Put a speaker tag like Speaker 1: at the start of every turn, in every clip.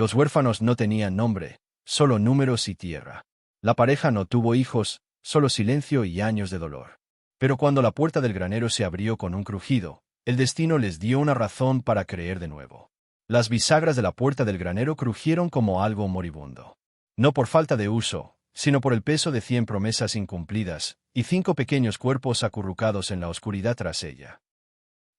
Speaker 1: Los huérfanos no tenían nombre, solo números y tierra. La pareja no tuvo hijos, solo silencio y años de dolor. Pero cuando la puerta del granero se abrió con un crujido, el destino les dio una razón para creer de nuevo. Las bisagras de la puerta del granero crujieron como algo moribundo. No por falta de uso, sino por el peso de 100 promesas incumplidas, y 5 pequeños cuerpos acurrucados en la oscuridad tras ella.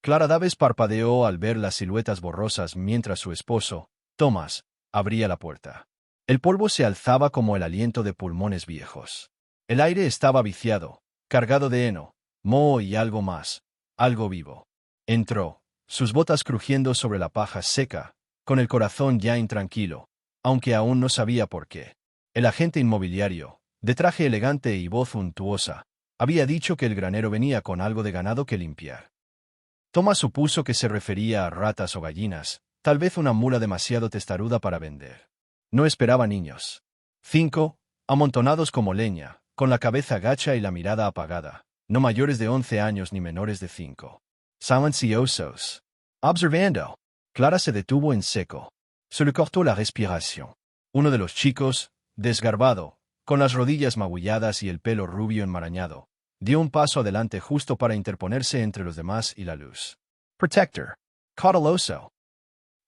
Speaker 1: Clara Daves parpadeó al ver las siluetas borrosas mientras su esposo, Thomas, abría la puerta. El polvo se alzaba como el aliento de pulmones viejos. El aire estaba viciado, cargado de heno, moho y algo más, algo vivo. Entró, sus botas crujiendo sobre la paja seca, con el corazón ya intranquilo, aunque aún no sabía por qué. El agente inmobiliario, de traje elegante y voz untuosa, había dicho que el granero venía con algo de ganado que limpiar. Thomas supuso que se refería a ratas o gallinas, tal vez una mula demasiado testaruda para vender. No esperaba niños. 5, amontonados como leña, con la cabeza gacha y la mirada apagada, no mayores de 11 años ni menores de 5. Silenciosos. Observando. Clara se detuvo en seco. Se le cortó la respiración. Uno de los chicos, desgarbado, con las rodillas magulladas y el pelo rubio enmarañado, dio un paso adelante justo para interponerse entre los demás y la luz. Protector. Cauteloso.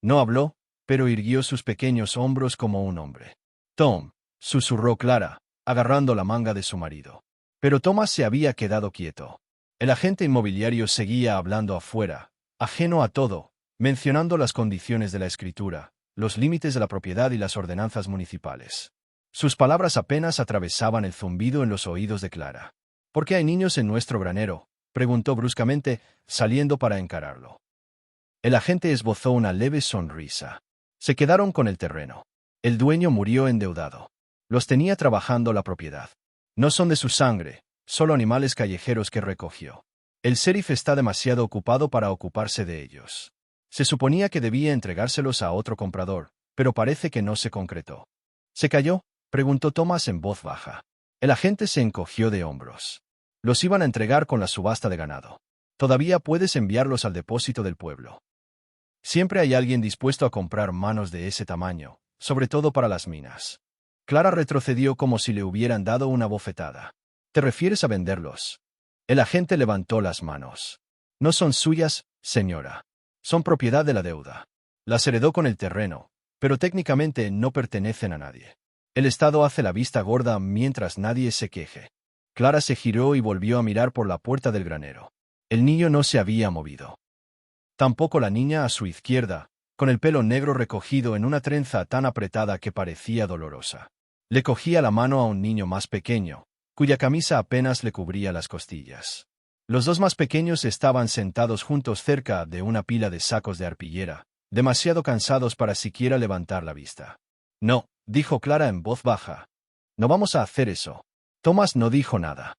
Speaker 1: No habló, pero irguió sus pequeños hombros como un hombre. Tom, susurró Clara, agarrando la manga de su marido. Pero Thomas se había quedado quieto. El agente inmobiliario seguía hablando afuera, ajeno a todo, mencionando las condiciones de la escritura, los límites de la propiedad y las ordenanzas municipales. Sus palabras apenas atravesaban el zumbido en los oídos de Clara. ¿Por qué hay niños en nuestro granero?, preguntó bruscamente, saliendo para encararlo. El agente esbozó una leve sonrisa. Se quedaron con el terreno. El dueño murió endeudado. Los tenía trabajando la propiedad. No son de su sangre, solo animales callejeros que recogió. El sheriff está demasiado ocupado para ocuparse de ellos. Se suponía que debía entregárselos a otro comprador, pero parece que no se concretó. ¿Se cayó?, preguntó Thomas en voz baja. El agente se encogió de hombros. Los iban a entregar con la subasta de ganado. Todavía puedes enviarlos al depósito del pueblo. Siempre hay alguien dispuesto a comprar manos de ese tamaño, sobre todo para las minas. Clara retrocedió como si le hubieran dado una bofetada. ¿Te refieres a venderlos? El agente levantó las manos. No son suyas, señora. Son propiedad de la deuda. Las heredó con el terreno, pero técnicamente no pertenecen a nadie. El Estado hace la vista gorda mientras nadie se queje. Clara se giró y volvió a mirar por la puerta del granero. El niño no se había movido. Tampoco la niña a su izquierda, con el pelo negro recogido en una trenza tan apretada que parecía dolorosa. Le cogía la mano a un niño más pequeño, cuya camisa apenas le cubría las costillas. Los dos más pequeños estaban sentados juntos cerca de una pila de sacos de arpillera, demasiado cansados para siquiera levantar la vista. No, dijo Clara en voz baja. No vamos a hacer eso. Thomas no dijo nada.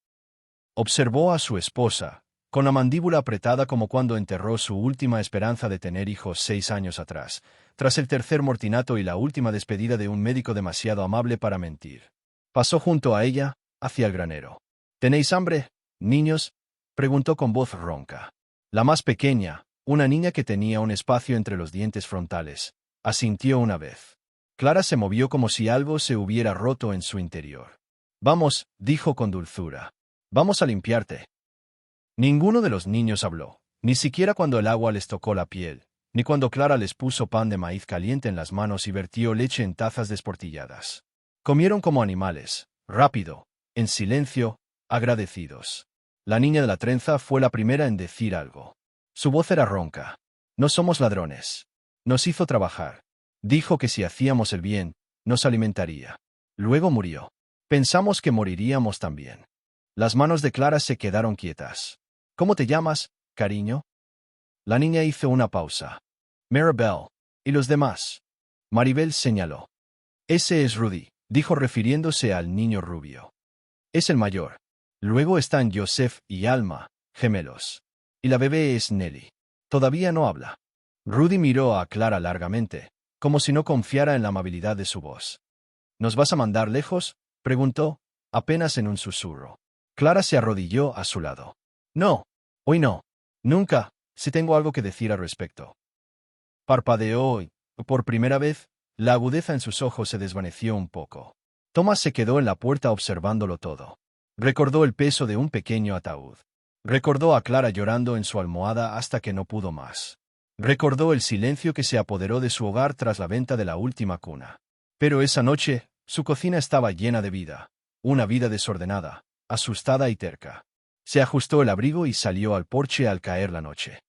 Speaker 1: Observó a su esposa, con la mandíbula apretada como cuando enterró su última esperanza de tener hijos 6 años atrás, tras el tercer mortinato y la última despedida de un médico demasiado amable para mentir. Pasó junto a ella, hacia el granero. ¿Tenéis hambre, niños?, preguntó con voz ronca. La más pequeña, una niña que tenía un espacio entre los dientes frontales, asintió una vez. Clara se movió como si algo se hubiera roto en su interior. Vamos, dijo con dulzura. Vamos a limpiarte. Ninguno de los niños habló, ni siquiera cuando el agua les tocó la piel, ni cuando Clara les puso pan de maíz caliente en las manos y vertió leche en tazas desportilladas. Comieron como animales, rápido, en silencio, agradecidos. La niña de la trenza fue la primera en decir algo. Su voz era ronca. No somos ladrones. Nos hizo trabajar. Dijo que si hacíamos el bien, nos alimentaría. Luego murió. Pensamos que moriríamos también. Las manos de Clara se quedaron quietas. ¿Cómo te llamas, cariño? La niña hizo una pausa. Maribel. ¿Y los demás? Maribel señaló. Ese es Rudy, dijo refiriéndose al niño rubio. Es el mayor. Luego están Joseph y Alma, gemelos. Y la bebé es Nelly. Todavía no habla. Rudy miró a Clara largamente, como si no confiara en la amabilidad de su voz. ¿Nos vas a mandar lejos?, preguntó, apenas en un susurro. Clara se arrodilló a su lado. No, hoy no. Nunca, si tengo algo que decir al respecto. Parpadeó y, por primera vez, La agudeza en sus ojos se desvaneció un poco. Thomas se quedó en la puerta observándolo todo. Recordó el peso de un pequeño ataúd. Recordó a Clara llorando en su almohada hasta que no pudo más. Recordó el silencio que se apoderó de su hogar tras la venta de la última cuna. Pero esa noche, su cocina estaba llena de vida. Una vida desordenada, asustada y terca. Se ajustó el abrigo y salió al porche al caer la noche.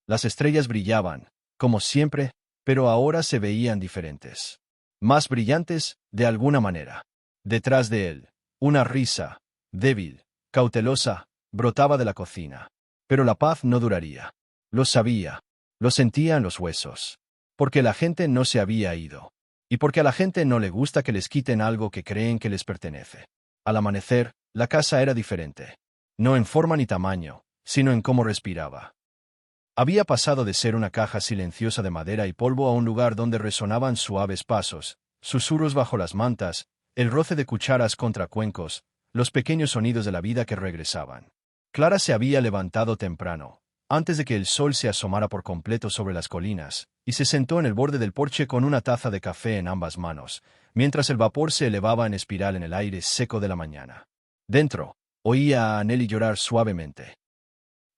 Speaker 1: Las estrellas brillaban, como siempre, pero ahora se veían diferentes. Más brillantes, de alguna manera. Detrás de él, una risa, débil, cautelosa, brotaba de la cocina. Pero la paz no duraría. Lo sabía. Lo sentía en los huesos. Porque la gente no se había ido. Y porque a la gente no le gusta que les quiten algo que creen que les pertenece. Al amanecer, la casa era diferente. No en forma ni tamaño, sino en cómo respiraba. Había pasado de ser una caja silenciosa de madera y polvo a un lugar donde resonaban suaves pasos, susurros bajo las mantas, el roce de cucharas contra cuencos, los pequeños sonidos de la vida que regresaban. Clara se había levantado temprano, antes de que el sol se asomara por completo sobre las colinas, y se sentó en el borde del porche con una taza de café en ambas manos, mientras el vapor se elevaba en espiral en el aire seco de la mañana. Dentro, oía a Nelly llorar suavemente.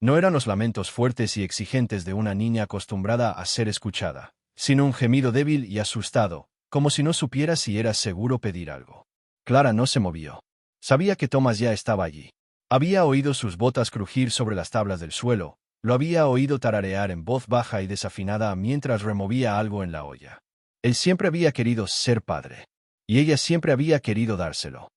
Speaker 1: No eran los lamentos fuertes y exigentes de una niña acostumbrada a ser escuchada, sino un gemido débil y asustado, como si no supiera si era seguro pedir algo. Clara no se movió. Sabía que Thomas ya estaba allí. Había oído sus botas crujir sobre las tablas del suelo, lo había oído tararear en voz baja y desafinada mientras removía algo en la olla. Él siempre había querido ser padre. Y ella siempre había querido dárselo.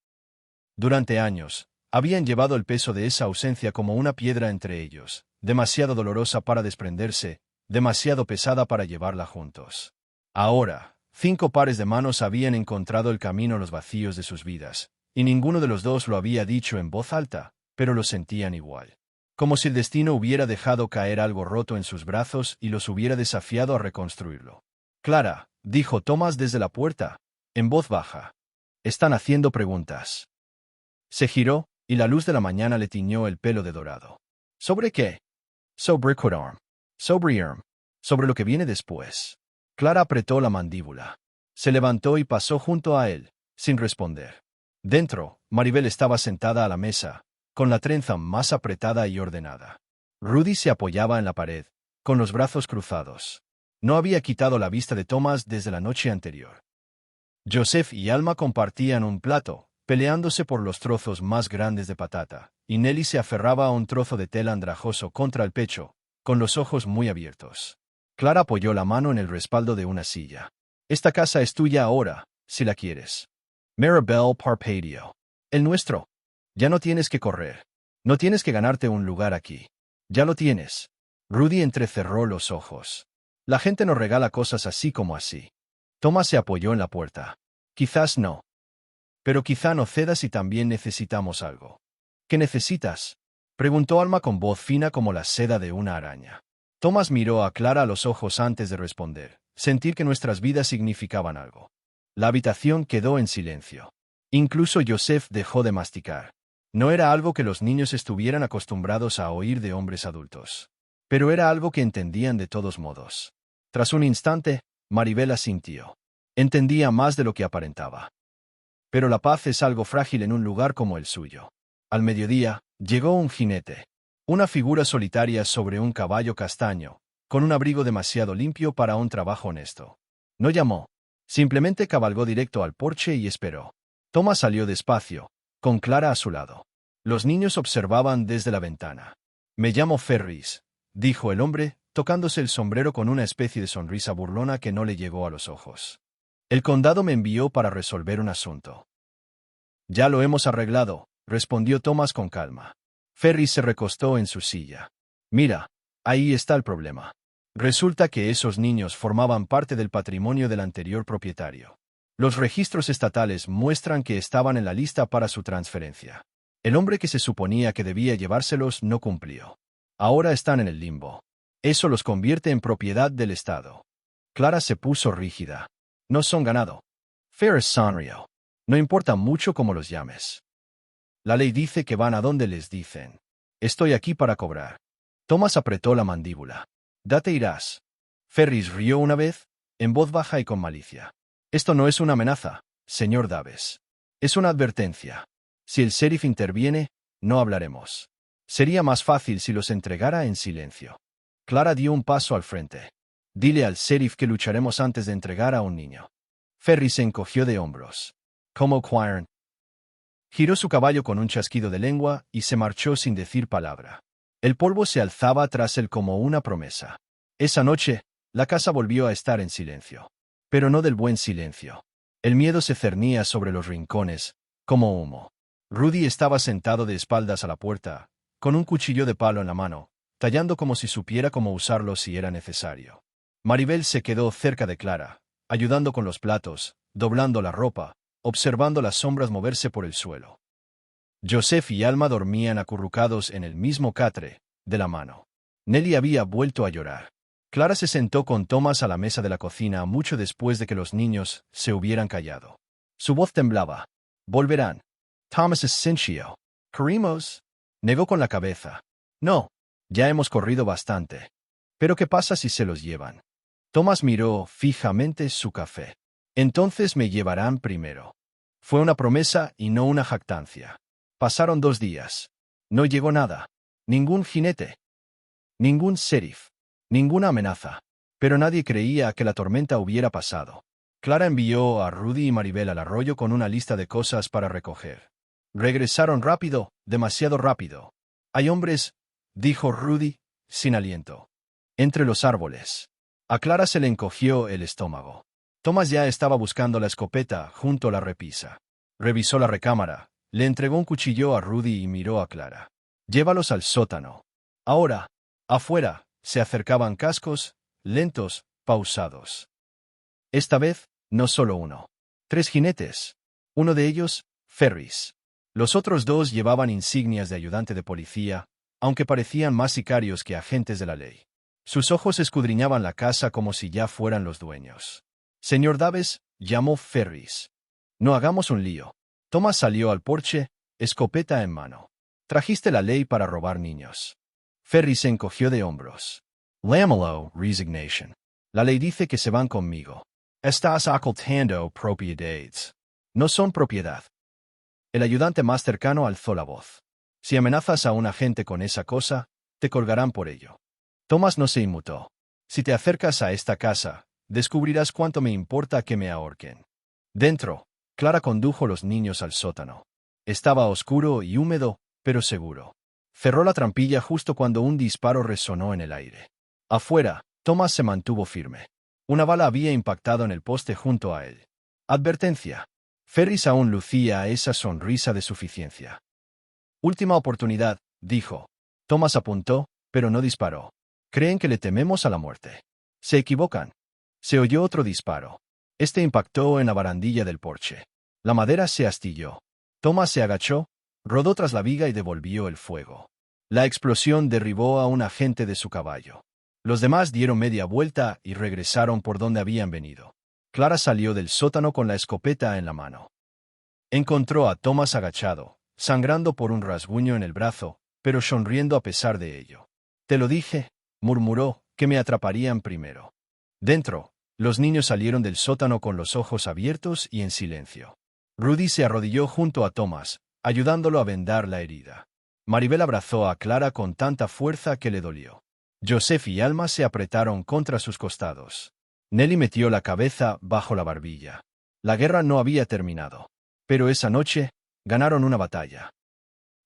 Speaker 1: Durante años, habían llevado el peso de esa ausencia como una piedra entre ellos, demasiado dolorosa para desprenderse, demasiado pesada para llevarla juntos. Ahora, 5 pares de manos habían encontrado el camino a los vacíos de sus vidas, y ninguno de los dos lo había dicho en voz alta, pero lo sentían igual. Como si el destino hubiera dejado caer algo roto en sus brazos y los hubiera desafiado a reconstruirlo. Clara, dijo Thomas desde la puerta, en voz baja. Están haciendo preguntas. Se giró, y la luz de la mañana le tiñó el pelo de dorado. ¿Sobre qué? Sobre Quodarm. Sobre Irm. Sobre lo que viene después. Clara apretó la mandíbula. Se levantó y pasó junto a él, sin responder. Dentro, Maribel estaba sentada a la mesa, con la trenza más apretada y ordenada. Rudy se apoyaba en la pared, con los brazos cruzados. No había quitado la vista de Thomas desde la noche anterior. Joseph y Alma compartían un plato, peleándose por los trozos más grandes de patata, y Nelly se aferraba a un trozo de tela andrajoso contra el pecho, con los ojos muy abiertos. Clara apoyó la mano en el respaldo de una silla. Esta casa es tuya ahora, si la quieres. Maribel parpadeó. El nuestro. Ya no tienes que correr. No tienes que ganarte un lugar aquí. Ya lo tienes. Rudy entrecerró los ojos. La gente nos regala cosas así como así. Thomas se apoyó en la puerta. Quizás no. Pero quizá no cedas si también necesitamos algo. ¿Qué necesitas? Preguntó Alma con voz fina como la seda de una araña. Thomas miró a Clara a los ojos antes de responder, sentir que nuestras vidas significaban algo. La habitación quedó en silencio. Incluso Joseph dejó de masticar. No era algo que los niños estuvieran acostumbrados a oír de hombres adultos. Pero era algo que entendían de todos modos. Tras un instante, Maribel asintió. Entendía más de lo que aparentaba. Pero la paz es algo frágil en un lugar como el suyo. Al mediodía, llegó un jinete. Una figura solitaria sobre un caballo castaño, con un abrigo demasiado limpio para un trabajo honesto. No llamó. Simplemente cabalgó directo al porche y esperó. Thomas salió despacio, con Clara a su lado. Los niños observaban desde la ventana. Me llamo Ferris, dijo el hombre, tocándose el sombrero con una especie de sonrisa burlona que no le llegó a los ojos. El condado me envió para resolver un asunto. Ya lo hemos arreglado, respondió Thomas con calma. Ferris se recostó en su silla. Mira, ahí está el problema. Resulta que esos niños formaban parte del patrimonio del anterior propietario. Los registros estatales muestran que estaban en la lista para su transferencia. El hombre que se suponía que debía llevárselos no cumplió. Ahora están en el limbo. Eso los convierte en propiedad del Estado. Clara se puso rígida. No son ganado. Ferris sonrió. No importa mucho cómo los llames. La ley dice que van a donde les dicen. Estoy aquí para cobrar. Thomas apretó la mandíbula. Date irás. Ferris rió una vez, en voz baja y con malicia. Esto no es una amenaza, señor Daves. Es una advertencia. Si el sheriff interviene, no hablaremos. Sería más fácil si los entregara en silencio. Clara dio un paso al frente. Dile al sheriff que lucharemos antes de entregar a un niño. Ferry se encogió de hombros. Como Quiron. Giró su caballo con un chasquido de lengua y se marchó sin decir palabra. El polvo se alzaba tras él como una promesa. Esa noche, la casa volvió a estar en silencio. Pero no del buen silencio. El miedo se cernía sobre los rincones, como humo. Rudy estaba sentado de espaldas a la puerta, con un cuchillo de palo en la mano, tallando como si supiera cómo usarlo si era necesario. Maribel se quedó cerca de Clara, ayudando con los platos, doblando la ropa, observando las sombras moverse por el suelo. Joseph y Alma dormían acurrucados en el mismo catre, de la mano. Nelly había vuelto a llorar. Clara se sentó con Thomas a la mesa de la cocina mucho después de que los niños se hubieran callado. Su voz temblaba. Volverán. Thomas es Cinchio. ¿Corrimos? Negó con la cabeza. No. Ya hemos corrido bastante. ¿Pero qué pasa si se los llevan? Thomas miró fijamente su café. Entonces me llevarán primero. Fue una promesa y no una jactancia. Pasaron 2 días. No llegó nada. Ningún jinete. Ningún sheriff. Ninguna amenaza. Pero nadie creía que la tormenta hubiera pasado. Clara envió a Rudy y Maribel al arroyo con una lista de cosas para recoger. Regresaron rápido, demasiado rápido. Hay hombres, dijo Rudy, sin aliento. Entre los árboles. A Clara se le encogió el estómago. Thomas ya estaba buscando la escopeta junto a la repisa. Revisó la recámara, le entregó un cuchillo a Rudy y miró a Clara. Llévalos al sótano. Ahora, afuera, se acercaban cascos, lentos, pausados. Esta vez, no solo uno. 3 jinetes. Uno de ellos, Ferris. Los otros 2 llevaban insignias de ayudante de policía, aunque parecían más sicarios que agentes de la ley. Sus ojos escudriñaban la casa como si ya fueran los dueños. Señor Daves, llamó Ferris. No hagamos un lío. Thomas salió al porche, escopeta en mano. Trajiste la ley para robar niños. Ferris se encogió de hombros. Llámalo resignation. La ley dice que se van conmigo. Estás ocultando propiedades. No son propiedad. El ayudante más cercano alzó la voz. Si amenazas a un agente con esa cosa, te colgarán por ello. Thomas no se inmutó. Si te acercas a esta casa, descubrirás cuánto me importa que me ahorquen. Dentro, Clara condujo los niños al sótano. Estaba oscuro y húmedo, pero seguro. Cerró la trampilla justo cuando un disparo resonó en el aire. Afuera, Thomas se mantuvo firme. Una bala había impactado en el poste junto a él. Advertencia. Ferris aún lucía esa sonrisa de suficiencia. Última oportunidad, dijo. Thomas apuntó, pero no disparó. Creen que le tememos a la muerte. Se equivocan. Se oyó otro disparo. Este impactó en la barandilla del porche. La madera se astilló. Thomas se agachó, rodó tras la viga y devolvió el fuego. La explosión derribó a un agente de su caballo. Los demás dieron media vuelta y regresaron por donde habían venido. Clara salió del sótano con la escopeta en la mano. Encontró a Thomas agachado, sangrando por un rasguño en el brazo, pero sonriendo a pesar de ello. Te lo dije, murmuró, que me atraparían primero. Dentro, los niños salieron del sótano con los ojos abiertos y en silencio. Rudy se arrodilló junto a Thomas, ayudándolo a vendar la herida. Maribel abrazó a Clara con tanta fuerza que le dolió. Joseph y Alma se apretaron contra sus costados. Nelly metió la cabeza bajo la barbilla. La guerra no había terminado. Pero esa noche, ganaron una batalla.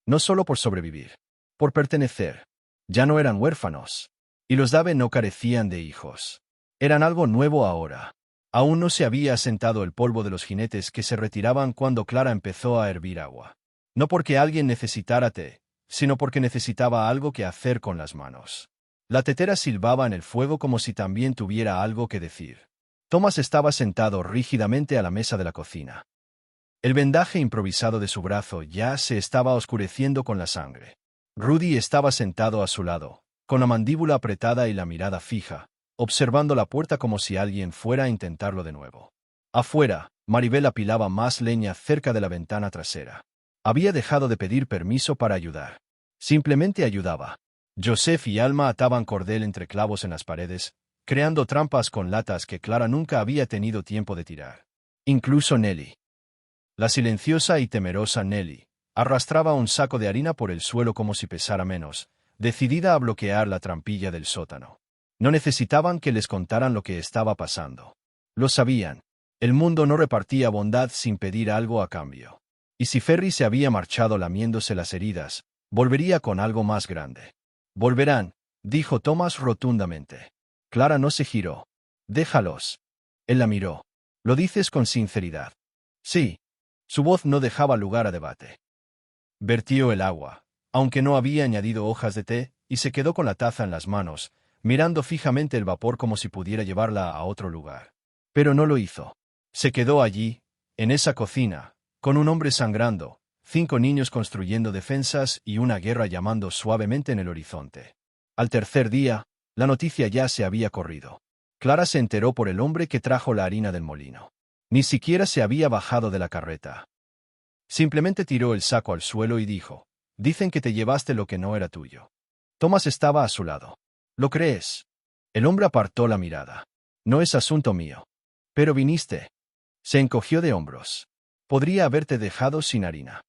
Speaker 1: No solo por sobrevivir. Por pertenecer. Ya no eran huérfanos. Y los Dave no carecían de hijos. Eran algo nuevo ahora. Aún no se había asentado el polvo de los jinetes que se retiraban cuando Clara empezó a hervir agua. No porque alguien necesitara té, sino porque necesitaba algo que hacer con las manos. La tetera silbaba en el fuego como si también tuviera algo que decir. Thomas estaba sentado rígidamente a la mesa de la cocina. El vendaje improvisado de su brazo ya se estaba oscureciendo con la sangre. Rudy estaba sentado a su lado, con la mandíbula apretada y la mirada fija, observando la puerta como si alguien fuera a intentarlo de nuevo. Afuera, Maribel apilaba más leña cerca de la ventana trasera. Había dejado de pedir permiso para ayudar. Simplemente ayudaba. Joseph y Alma ataban cordel entre clavos en las paredes, creando trampas con latas que Clara nunca había tenido tiempo de tirar. Incluso Nelly. La silenciosa y temerosa Nelly arrastraba un saco de harina por el suelo como si pesara menos, decidida a bloquear la trampilla del sótano. No necesitaban que les contaran lo que estaba pasando. Lo sabían. El mundo no repartía bondad sin pedir algo a cambio. Y si Ferry se había marchado lamiéndose las heridas, volvería con algo más grande. Volverán, dijo Thomas rotundamente. Clara no se giró. Déjalos. Él la miró. ¿Lo dices con sinceridad? Sí. Su voz no dejaba lugar a debate. Vertió el agua, aunque no había añadido hojas de té, y se quedó con la taza en las manos, mirando fijamente el vapor como si pudiera llevarla a otro lugar. Pero no lo hizo. Se quedó allí, en esa cocina, con un hombre sangrando, 5 niños construyendo defensas y una guerra llamando suavemente en el horizonte. Al tercer día, la noticia ya se había corrido. Clara se enteró por el hombre que trajo la harina del molino. Ni siquiera se había bajado de la carreta. Simplemente tiró el saco al suelo y dijo, «Dicen que te llevaste lo que no era tuyo». Thomas estaba a su lado. «¿Lo crees?» El hombre apartó la mirada. «No es asunto mío». «Pero viniste». Se encogió de hombros. «Podría haberte dejado sin harina».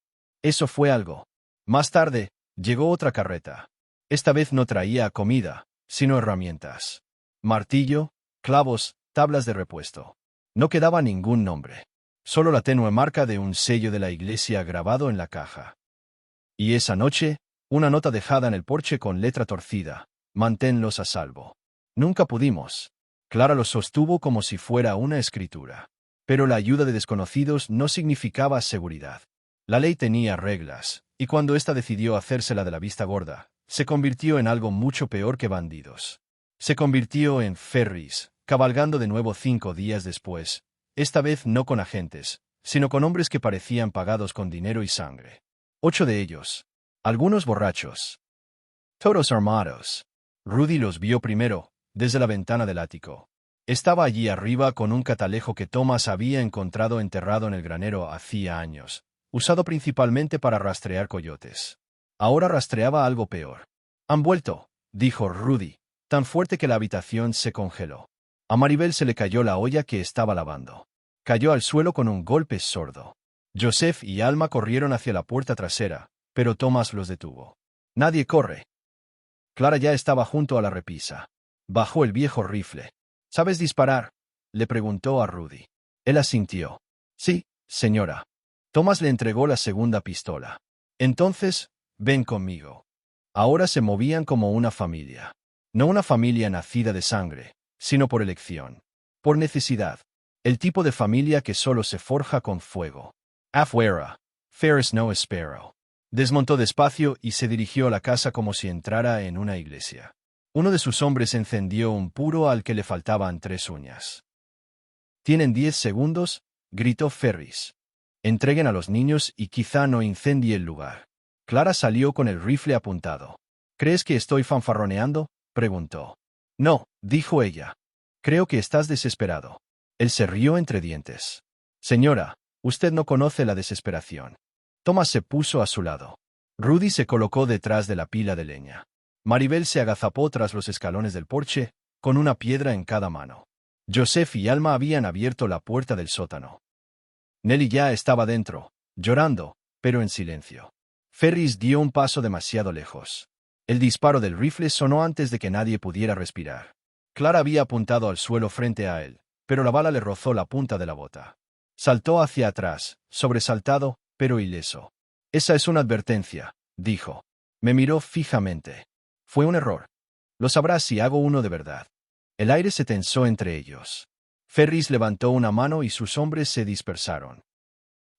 Speaker 1: Eso fue algo. Más tarde, llegó otra carreta. Esta vez no traía comida, sino herramientas. Martillo, clavos, tablas de repuesto. No quedaba ningún nombre. Solo la tenue marca de un sello de la iglesia grabado en la caja. Y esa noche, una nota dejada en el porche con letra torcida: «Manténlos a salvo». Nunca pudimos. Clara lo sostuvo como si fuera una escritura. Pero la ayuda de desconocidos no significaba seguridad. La ley tenía reglas, y cuando ésta decidió hacérsela de la vista gorda, se convirtió en algo mucho peor que bandidos. Se convirtió en Ferris, cabalgando de nuevo 5 días después, esta vez no con agentes, sino con hombres que parecían pagados con dinero y sangre. 8 de ellos. Algunos borrachos. Todos armados. Rudy los vio primero, desde la ventana del ático. Estaba allí arriba con un catalejo que Thomas había encontrado enterrado en el granero hacía años, usado principalmente para rastrear coyotes. Ahora rastreaba algo peor. «Han vuelto», dijo Rudy, tan fuerte que la habitación se congeló. A Maribel se le cayó la olla que estaba lavando. Cayó al suelo con un golpe sordo. Joseph y Alma corrieron hacia la puerta trasera, pero Thomas los detuvo. «Nadie corre». Clara ya estaba junto a la repisa. Bajó el viejo rifle. «¿Sabes disparar?», le preguntó a Rudy. Él asintió. «Sí, señora». Thomas le entregó la segunda pistola. «Entonces, ven conmigo». Ahora se movían como una familia. No una familia nacida de sangre, sino por elección. Por necesidad. El tipo de familia que solo se forja con fuego. Afuera. Ferris no esperó. Desmontó despacio y se dirigió a la casa como si entrara en una iglesia. Uno de sus hombres encendió un puro al que le faltaban 3 uñas. «Tienen 10 segundos», gritó Ferris. «Entreguen a los niños y quizá no incendie el lugar». Clara salió con el rifle apuntado. «¿Crees que estoy fanfarroneando?», preguntó. «No», dijo ella. «Creo que estás desesperado». Él se rió entre dientes. «Señora, usted no conoce la desesperación». Thomas se puso a su lado. Rudy se colocó detrás de la pila de leña. Maribel se agazapó tras los escalones del porche, con una piedra en cada mano. Joseph y Alma habían abierto la puerta del sótano. Nelly ya estaba dentro, llorando, pero en silencio. Ferris dio un paso demasiado lejos. El disparo del rifle sonó antes de que nadie pudiera respirar. Clara había apuntado al suelo frente a él, pero la bala le rozó la punta de la bota. Saltó hacia atrás, sobresaltado, pero ileso. «Esa es una advertencia», dijo. Me miró fijamente. «Fue un error. Lo sabrás si hago uno de verdad». El aire se tensó entre ellos. Ferris levantó una mano y sus hombres se dispersaron.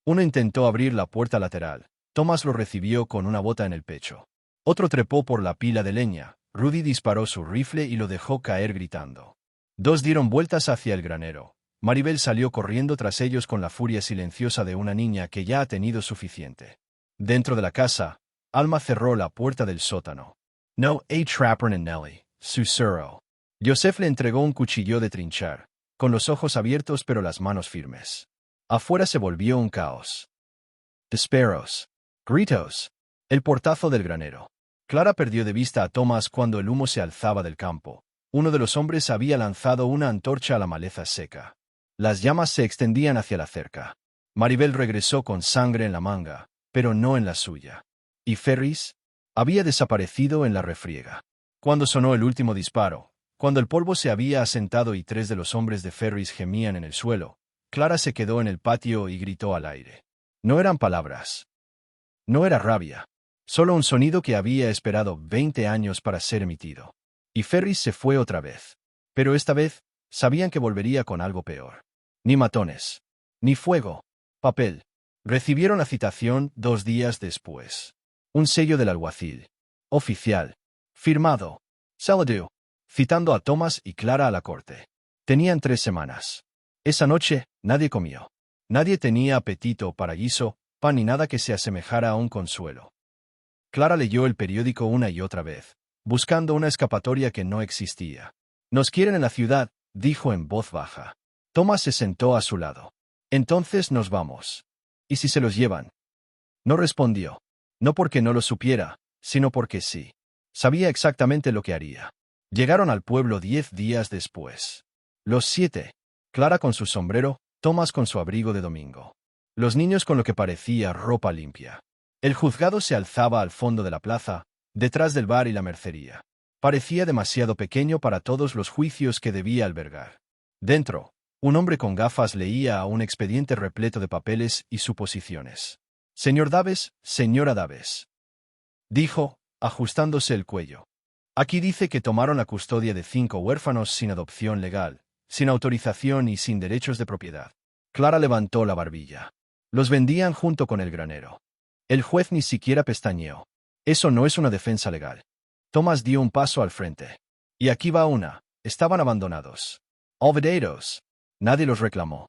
Speaker 1: Uno intentó abrir la puerta lateral. Thomas lo recibió con una bota en el pecho. Otro trepó por la pila de leña. Rudy disparó su rifle y lo dejó caer gritando. 2 dieron vueltas hacia el granero. Maribel salió corriendo tras ellos con la furia silenciosa de una niña que ya ha tenido suficiente. Dentro de la casa, Alma cerró la puerta del sótano. «No hay trapper en Nelly», susurró. Joseph le entregó un cuchillo de trinchar, con los ojos abiertos pero las manos firmes. Afuera se volvió un caos. Disparos. Gritos. El portazo del granero. Clara perdió de vista a Thomas cuando el humo se alzaba del campo, Uno de los hombres había lanzado una antorcha a la maleza seca. Las llamas se extendían hacia la cerca. Maribel regresó con sangre en la manga, pero no en la suya. ¿Y Ferris? Había desaparecido en la refriega. Cuando sonó el último disparo, cuando el polvo se había asentado y 3 de los hombres de Ferris gemían en el suelo, Clara se quedó en el patio y gritó al aire. No eran palabras. No era rabia. Solo un sonido que había esperado 20 años para ser emitido. Y Ferris se fue otra vez. Pero esta vez, sabían que volvería con algo peor. Ni matones. Ni fuego. Papel. Recibieron la citación 2 días después. Un sello del alguacil. Oficial. Firmado. Saladú. Citando a Thomas y Clara a la corte. Tenían 3 semanas. Esa noche, nadie comió. Nadie tenía apetito para guiso, pan ni nada que se asemejara a un consuelo. Clara leyó el periódico una y otra vez, buscando una escapatoria que no existía. «Nos quieren en la ciudad», dijo en voz baja. Thomas se sentó a su lado. «Entonces nos vamos. ¿Y si se los llevan?» No respondió. No porque no lo supiera, sino porque sí. Sabía exactamente lo que haría. Llegaron al pueblo 10 días después. Los 7. Clara con su sombrero, Thomas con su abrigo de domingo. Los niños con lo que parecía ropa limpia. El juzgado se alzaba al fondo de la plaza, detrás del bar y la mercería. Parecía demasiado pequeño para todos los juicios que debía albergar. Dentro, un hombre con gafas leía un expediente repleto de papeles y suposiciones. «Señor Daves, señora Daves», dijo, ajustándose el cuello. «Aquí dice que tomaron la custodia de 5 huérfanos sin adopción legal, sin autorización y sin derechos de propiedad». Clara levantó la barbilla. «Los vendían junto con el granero». El juez ni siquiera pestañeó. «Eso no es una defensa legal». Thomas dio un paso al frente. «Y aquí va una. Estaban abandonados. Olvidados. Nadie los reclamó.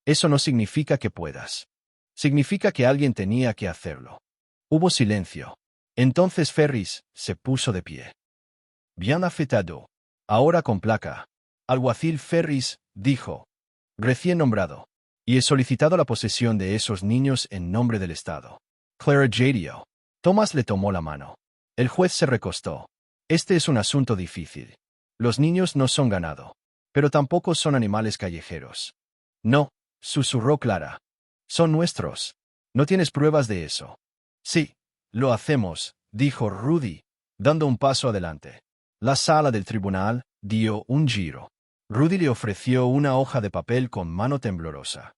Speaker 1: Eso no significa que puedas. Significa que alguien tenía que hacerlo». Hubo silencio. Entonces Ferris se puso de pie. «Bien afeitado. Ahora con placa. Alguacil Ferris», dijo. «Recién nombrado. Y he solicitado la posesión de esos niños en nombre del Estado». Clara Jadio. Thomas le tomó la mano. El juez se recostó. «Este es un asunto difícil. Los niños no son ganado. Pero tampoco son animales callejeros». «No», susurró Clara. «Son nuestros. ¿No tienes pruebas de eso?» «Sí, lo hacemos», dijo Rudy, dando un paso adelante. La sala del tribunal dio un giro. Rudy le ofreció una hoja de papel con mano temblorosa.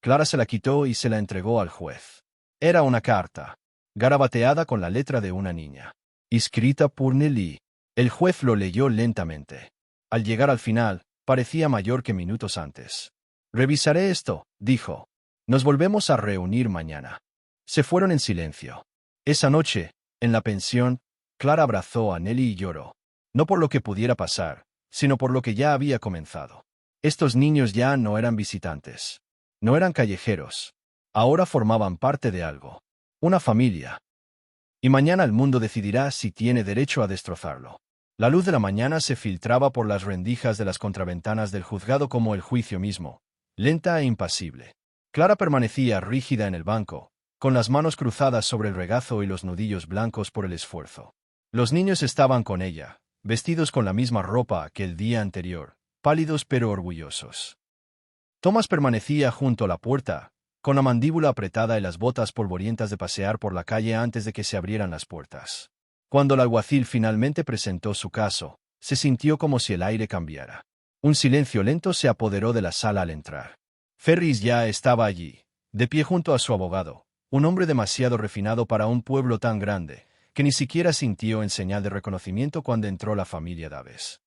Speaker 1: Clara se la quitó y se la entregó al juez. Era una carta, garabateada con la letra de una niña. Escrita por Nelly. El juez lo leyó lentamente. Al llegar al final, parecía mayor que minutos antes. «Revisaré esto», dijo. «Nos volvemos a reunir mañana». Se fueron en silencio. Esa noche, en la pensión, Clara abrazó a Nelly y lloró. No por lo que pudiera pasar, sino por lo que ya había comenzado. Estos niños ya no eran visitantes. No eran callejeros. Ahora formaban parte de algo. Una familia. Y mañana el mundo decidirá si tiene derecho a destrozarlo. La luz de la mañana se filtraba por las rendijas de las contraventanas del juzgado como el juicio mismo, lenta e impasible. Clara permanecía rígida en el banco, con las manos cruzadas sobre el regazo y los nudillos blancos por el esfuerzo. Los niños estaban con ella, vestidos con la misma ropa que el día anterior, pálidos pero orgullosos. Thomas permanecía junto a la puerta, con la mandíbula apretada y las botas polvorientas de pasear por la calle antes de que se abrieran las puertas. Cuando el alguacil finalmente presentó su caso, se sintió como si el aire cambiara. Un silencio lento se apoderó de la sala al entrar. Ferris ya estaba allí, de pie junto a su abogado, un hombre demasiado refinado para un pueblo tan grande, que ni siquiera sintió en señal de reconocimiento cuando entró la familia Daves.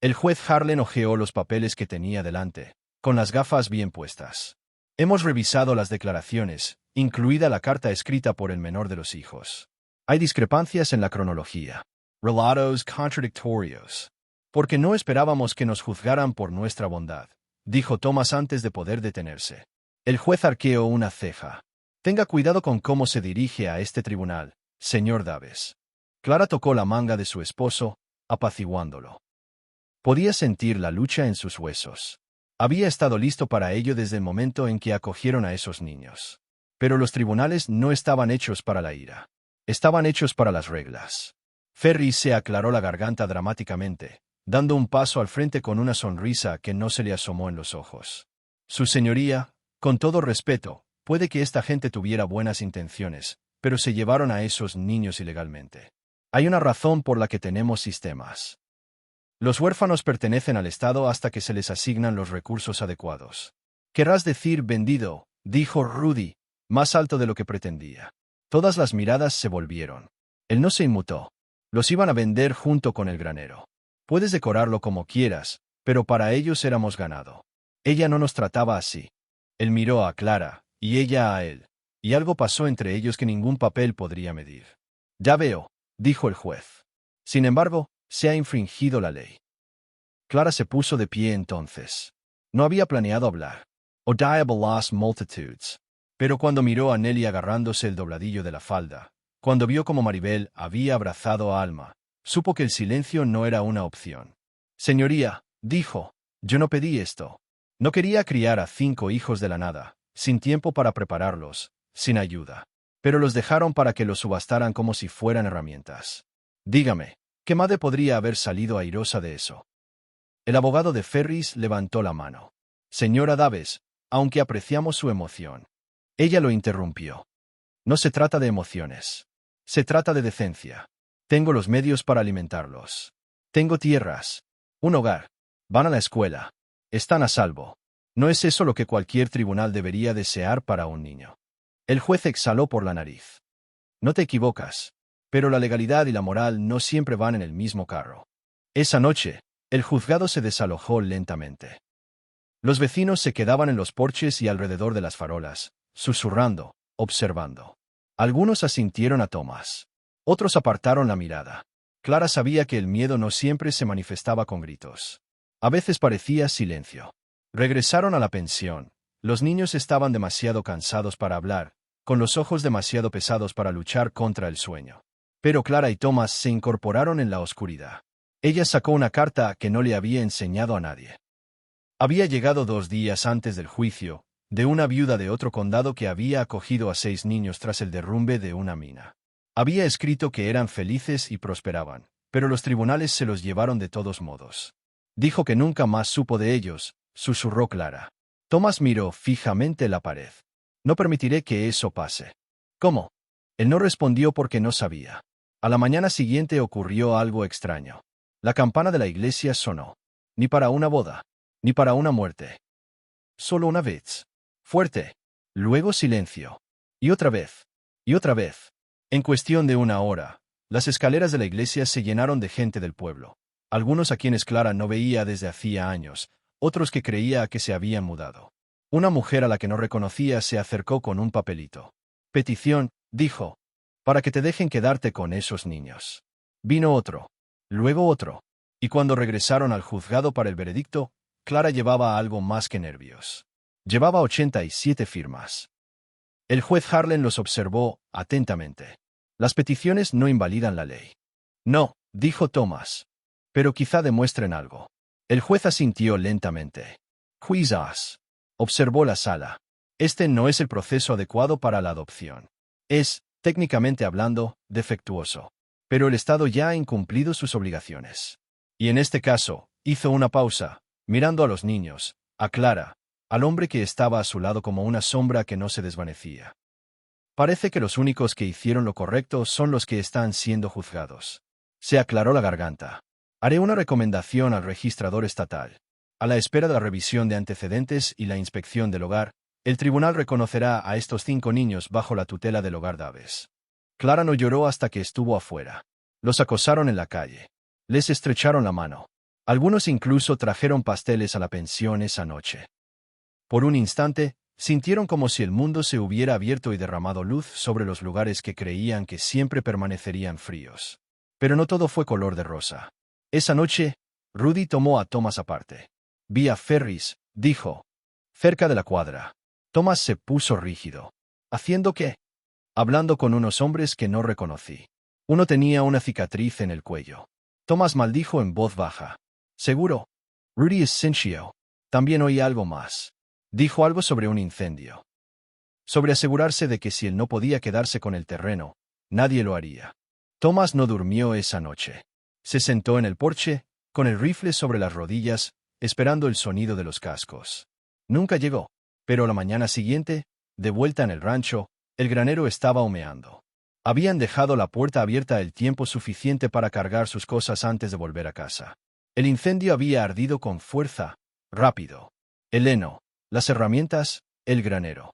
Speaker 1: El juez Harlan hojeó los papeles que tenía delante, con las gafas bien puestas. «Hemos revisado las declaraciones, incluida la carta escrita por el menor de los hijos. Hay discrepancias en la cronología. Relatos contradictorios. Porque no esperábamos que nos juzgaran por nuestra bondad», dijo Thomas antes de poder detenerse. El juez arqueó una ceja. «Tenga cuidado con cómo se dirige a este tribunal, señor Daves». Clara tocó la manga de su esposo, apaciguándolo. Podía sentir la lucha en sus huesos. Había estado listo para ello desde el momento en que acogieron a esos niños. Pero los tribunales no estaban hechos para la ira. Estaban hechos para las reglas. Ferris se aclaró la garganta dramáticamente, dando un paso al frente con una sonrisa que no se le asomó en los ojos. Su señoría, con todo respeto, puede que esta gente tuviera buenas intenciones, pero se llevaron a esos niños ilegalmente. Hay una razón por la que tenemos sistemas. Los huérfanos pertenecen al Estado hasta que se les asignan los recursos adecuados. Querrás decir vendido, dijo Rudy, más alto de lo que pretendía. Todas las miradas se volvieron. Él no se inmutó. Los iban a vender junto con el granero. Puedes decorarlo como quieras, pero para ellos éramos ganado. Ella no nos trataba así. Él miró a Clara, y ella a él. Y algo pasó entre ellos que ningún papel podría medir. Ya veo, dijo el juez. Sin embargo, se ha infringido la ley. Clara se puso de pie entonces. No había planeado hablar. Odiaba las multitudes. Pero cuando miró a Nelly agarrándose el dobladillo de la falda, cuando vio cómo Maribel había abrazado a Alma, supo que el silencio no era una opción. Señoría, dijo, yo no pedí esto. No quería criar a 5 hijos de la nada, sin tiempo para prepararlos, sin ayuda. Pero los dejaron para que los subastaran como si fueran herramientas. Dígame, ¿qué madre podría haber salido airosa de eso? El abogado de Ferris levantó la mano. Señora Daves, aunque apreciamos su emoción. Ella lo interrumpió. No se trata de emociones. Se trata de decencia. Tengo los medios para alimentarlos. Tengo tierras. Un hogar. Van a la escuela. Están a salvo. ¿No es eso lo que cualquier tribunal debería desear para un niño? El juez exhaló por la nariz. No te equivocas. Pero la legalidad y la moral no siempre van en el mismo carro. Esa noche, el juzgado se desalojó lentamente. Los vecinos se quedaban en los porches y alrededor de las farolas, susurrando, observando. Algunos asintieron a Thomas. Otros apartaron la mirada. Clara sabía que el miedo no siempre se manifestaba con gritos. A veces parecía silencio. Regresaron a la pensión. Los niños estaban demasiado cansados para hablar, con los ojos demasiado pesados para luchar contra el sueño. Pero Clara y Thomas se incorporaron en la oscuridad. Ella sacó una carta que no le había enseñado a nadie. Había llegado 2 días antes del juicio, de una viuda de otro condado que había acogido a 6 niños tras el derrumbe de una mina. Había escrito que eran felices y prosperaban, pero los tribunales se los llevaron de todos modos. Dijo que nunca más supo de ellos, susurró Clara. Thomas miró fijamente la pared. No permitiré que eso pase. ¿Cómo? Él no respondió porque no sabía. A la mañana siguiente ocurrió algo extraño. La campana de la iglesia sonó. Ni para una boda, ni para una muerte. Solo una vez. Fuerte. Luego silencio. Y otra vez. Y otra vez. En cuestión de 1 hora, las escaleras de la iglesia se llenaron de gente del pueblo. Algunos a quienes Clara no veía desde hacía años, otros que creía que se habían mudado. Una mujer a la que no reconocía se acercó con un papelito. Petición, dijo, para que te dejen quedarte con esos niños. Vino otro. Luego otro. Y cuando regresaron al juzgado para el veredicto, Clara llevaba algo más que nervios. Llevaba 87 firmas. El juez Harlan los observó atentamente. Las peticiones no invalidan la ley. No, dijo Thomas. Pero quizá demuestren algo. El juez asintió lentamente. Quizás. Observó la sala. Este no es el proceso adecuado para la adopción. Es, técnicamente hablando, defectuoso. Pero el Estado ya ha incumplido sus obligaciones. Y en este caso, hizo una pausa, mirando a los niños, a Clara, al hombre que estaba a su lado como una sombra que no se desvanecía. Parece que los únicos que hicieron lo correcto son los que están siendo juzgados. Se aclaró la garganta. Haré una recomendación al registrador estatal. A la espera de la revisión de antecedentes y la inspección del hogar, el tribunal reconocerá a estos 5 niños bajo la tutela del hogar Daves. Clara no lloró hasta que estuvo afuera. Los acosaron en la calle. Les estrecharon la mano. Algunos incluso trajeron pasteles a la pensión esa noche. Por un instante, sintieron como si el mundo se hubiera abierto y derramado luz sobre los lugares que creían que siempre permanecerían fríos. Pero no todo fue color de rosa. Esa noche, Rudy tomó a Thomas aparte. Vi a Ferris, dijo. Cerca de la cuadra. Thomas se puso rígido. ¿Haciendo qué? Hablando con unos hombres que no reconocí. Uno tenía una cicatriz en el cuello. Thomas maldijo en voz baja. Seguro. Rudy es Cinchio. También oí algo más. Dijo algo sobre un incendio. Sobre asegurarse de que si él no podía quedarse con el terreno, nadie lo haría. Thomas no durmió esa noche. Se sentó en el porche, con el rifle sobre las rodillas, esperando el sonido de los cascos. Nunca llegó, pero la mañana siguiente, de vuelta en el rancho, el granero estaba humeando. Habían dejado la puerta abierta el tiempo suficiente para cargar sus cosas antes de volver a casa. El incendio había ardido con fuerza, rápido. El heno, las herramientas, el granero.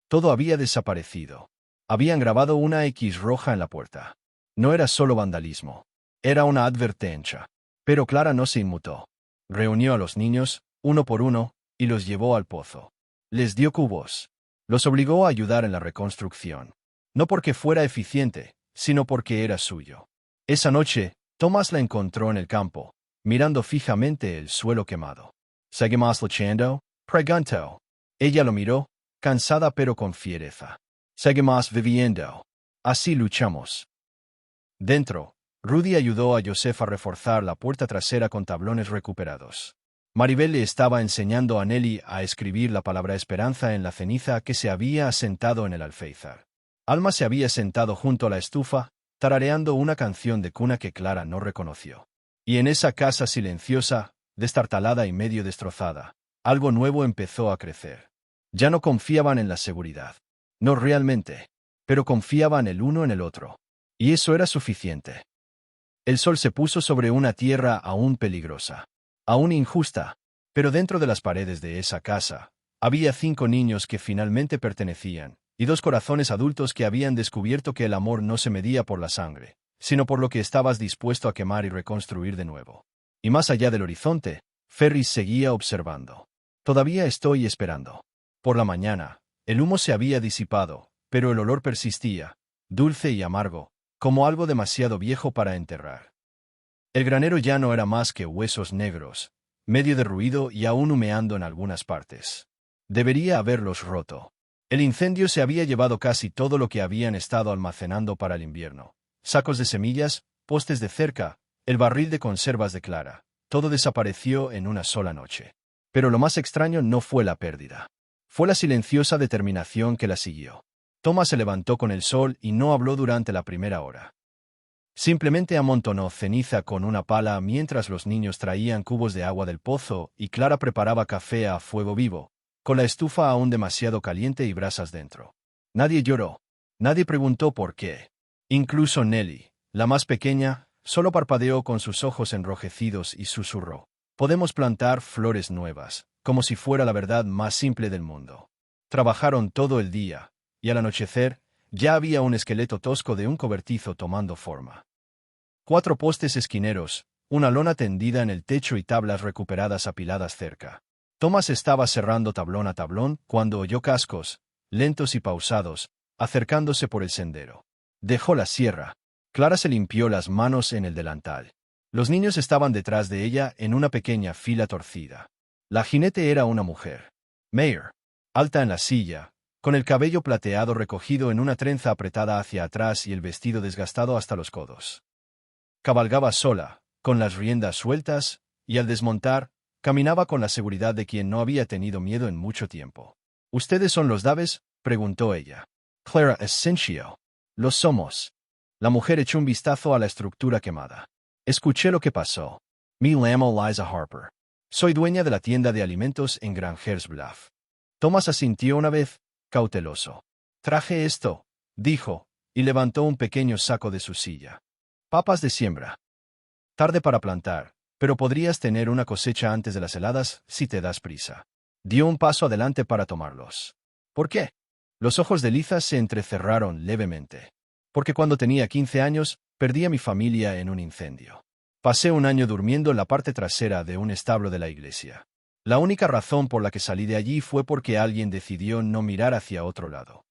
Speaker 1: Todo había desaparecido. Habían grabado una X roja en la puerta. No era solo vandalismo. Era una advertencia. Pero Clara no se inmutó. Reunió a los niños, uno por uno, y los llevó al pozo. Les dio cubos. Los obligó a ayudar en la reconstrucción. No porque fuera eficiente, sino porque era suyo. Esa noche, Thomas la encontró en el campo, mirando fijamente el suelo quemado. ¿Seguimos luchando?, preguntó. Ella lo miró, cansada pero con fiereza. Seguimos viviendo. Así luchamos. Dentro, Rudy ayudó a Joseph a reforzar la puerta trasera con tablones recuperados. Maribel le estaba enseñando a Nelly a escribir la palabra esperanza en la ceniza que se había asentado en el alféizar. Alma se había sentado junto a la estufa, tarareando una canción de cuna que Clara no reconoció. Y en esa casa silenciosa, destartalada y medio destrozada, algo nuevo empezó a crecer. Ya no confiaban en la seguridad. No realmente. Pero confiaban el uno en el otro. Y eso era suficiente. El sol se puso sobre una tierra aún peligrosa. Aún injusta. Pero dentro de las paredes de esa casa, había 5 niños que finalmente pertenecían, y 2 corazones adultos que habían descubierto que el amor no se medía por la sangre, sino por lo que estabas dispuesto a quemar y reconstruir de nuevo. Y más allá del horizonte, Ferris seguía observando. Todavía estoy esperando. Por la mañana, el humo se había disipado, pero el olor persistía, dulce y amargo, como algo demasiado viejo para enterrar. El granero ya no era más que huesos negros, medio derruido y aún humeando en algunas partes. Debería haberlos roto. El incendio se había llevado casi todo lo que habían estado almacenando para el invierno. Sacos de semillas, postes de cerca, el barril de conservas de Clara. Todo desapareció en una sola noche. Pero lo más extraño no fue la pérdida. Fue la silenciosa determinación que la siguió. Thomas se levantó con el sol y no habló durante la primera hora. Simplemente amontonó ceniza con una pala mientras los niños traían cubos de agua del pozo y Clara preparaba café a fuego vivo, con la estufa aún demasiado caliente y brasas dentro. Nadie lloró. Nadie preguntó por qué. Incluso Nelly, la más pequeña, solo parpadeó con sus ojos enrojecidos y susurró. Podemos plantar flores nuevas, como si fuera la verdad más simple del mundo. Trabajaron todo el día, y al anochecer, ya había un esqueleto tosco de un cobertizo tomando forma. 4 postes esquineros, una lona tendida en el techo y tablas recuperadas apiladas cerca. Thomas estaba cerrando tablón a tablón cuando oyó cascos, lentos y pausados, acercándose por el sendero. Dejó la sierra. Clara se limpió las manos en el delantal. Los niños estaban detrás de ella en una pequeña fila torcida. La jinete era una mujer. Mayer, alta en la silla, con el cabello plateado recogido en una trenza apretada hacia atrás y el vestido desgastado hasta los codos. Cabalgaba sola, con las riendas sueltas, y al desmontar, caminaba con la seguridad de quien no había tenido miedo en mucho tiempo. ¿Ustedes son los Daves?, preguntó ella. Clara Asensio. Lo somos. La mujer echó un vistazo a la estructura quemada. Escuché lo que pasó. Me llamo Liza Harper. Soy dueña de la tienda de alimentos en Grangers Bluff. Thomas asintió una vez, cauteloso. Traje esto, dijo, y levantó un pequeño saco de su silla. Papas de siembra. Tarde para plantar, pero podrías tener una cosecha antes de las heladas si te das prisa. Dio un paso adelante para tomarlos. ¿Por qué? Los ojos de Liza se entrecerraron levemente. Porque cuando tenía 15 años, perdí a mi familia en un incendio. Pasé un año durmiendo en la parte trasera de un establo de la iglesia. La única razón por la que salí de allí fue porque alguien decidió no mirar hacia otro lado.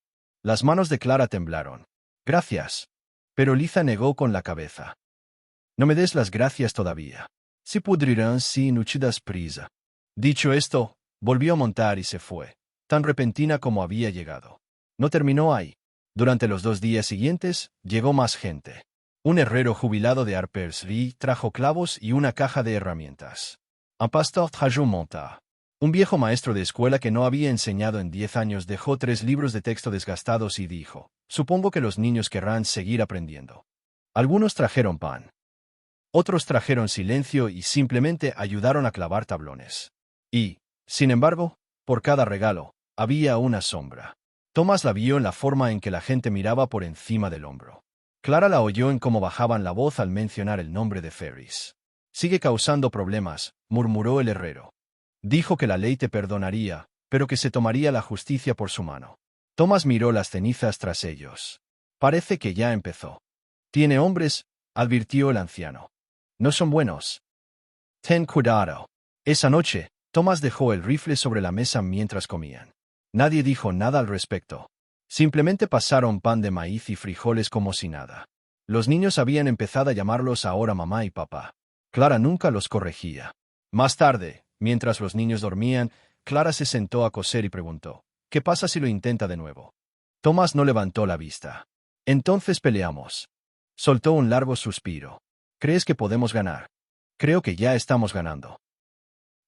Speaker 1: Las manos de Clara temblaron. Gracias. Pero Liza negó con la cabeza. No me des las gracias todavía. Se pudrirán si no te das prisa. Dicho esto, volvió a montar y se fue, tan repentina como había llegado. No terminó ahí. Durante los 2 días siguientes, llegó más gente. Un herrero jubilado de Harpersville trajo clavos y una caja de herramientas. Un pastor trajo monta. Un viejo maestro de escuela que no había enseñado en 10 años dejó 3 libros de texto desgastados y dijo, supongo que los niños querrán seguir aprendiendo. Algunos trajeron pan. Otros trajeron silencio y simplemente ayudaron a clavar tablones. Y, sin embargo, por cada regalo, había una sombra. Thomas la vio en la forma en que la gente miraba por encima del hombro. Clara la oyó en cómo bajaban la voz al mencionar el nombre de Ferris. Sigue causando problemas, murmuró el herrero. Dijo que la ley te perdonaría, pero que se tomaría la justicia por su mano. Thomas miró las cenizas tras ellos. Parece que ya empezó. Tiene hombres, advirtió el anciano. No son buenos. Ten cuidado. Esa noche, Thomas dejó el rifle sobre la mesa mientras comían. Nadie dijo nada al respecto. Simplemente pasaron pan de maíz y frijoles como si nada. Los niños habían empezado a llamarlos ahora mamá y papá. Clara nunca los corregía. Más tarde, mientras los niños dormían, Clara se sentó a coser y preguntó, ¿qué pasa si lo intenta de nuevo? Thomas no levantó la vista. Entonces peleamos. Soltó un largo suspiro. ¿Crees que podemos ganar? Creo que ya estamos ganando.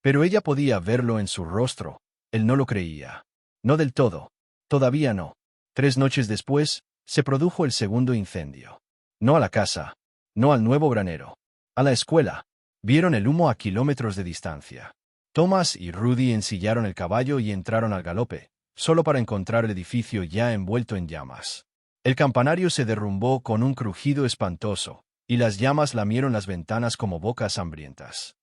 Speaker 1: Pero ella podía verlo en su rostro. Él no lo creía. No del todo. Todavía no. 3 noches después, se produjo el segundo incendio. No a la casa. No al nuevo granero. A la escuela. Vieron el humo a kilómetros de distancia. Thomas y Rudy ensillaron el caballo y entraron al galope, solo para encontrar el edificio ya envuelto en llamas. El campanario se derrumbó con un crujido espantoso, y las llamas lamieron las ventanas como bocas hambrientas.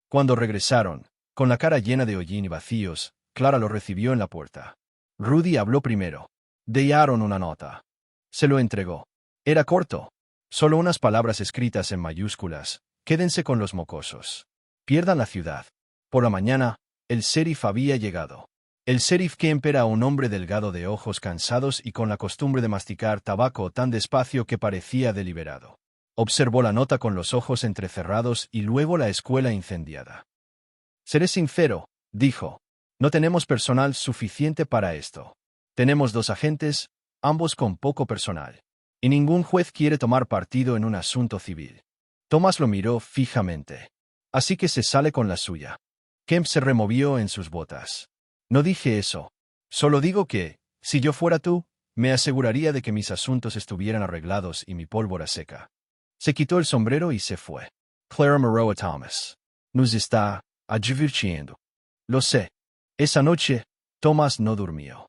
Speaker 1: Cuando regresaron, con la cara llena de hollín y vacíos, Clara lo recibió en la puerta. Rudy habló primero. Dejaron una nota. Se lo entregó. Era corto. Solo unas palabras escritas en mayúsculas. Quédense con los mocosos. Pierdan la ciudad. Por la mañana, el sheriff había llegado. El sheriff Kemp era un hombre delgado de ojos cansados y con la costumbre de masticar tabaco tan despacio que parecía deliberado. Observó la nota con los ojos entrecerrados y luego la escuela incendiada. Seré sincero, dijo. No tenemos personal suficiente para esto. Tenemos 2 agentes, ambos con poco personal. Y ningún juez quiere tomar partido en un asunto civil. Thomas lo miró fijamente. Así que se sale con la suya. Kemp se removió en sus botas. No dije eso. Solo digo que, si yo fuera tú, me aseguraría de que mis asuntos estuvieran arreglados y mi pólvora seca. Se quitó el sombrero y se fue. Clara miró a Thomas. Nos está divirtiendo. Lo sé. Esa noche, Thomas no durmió.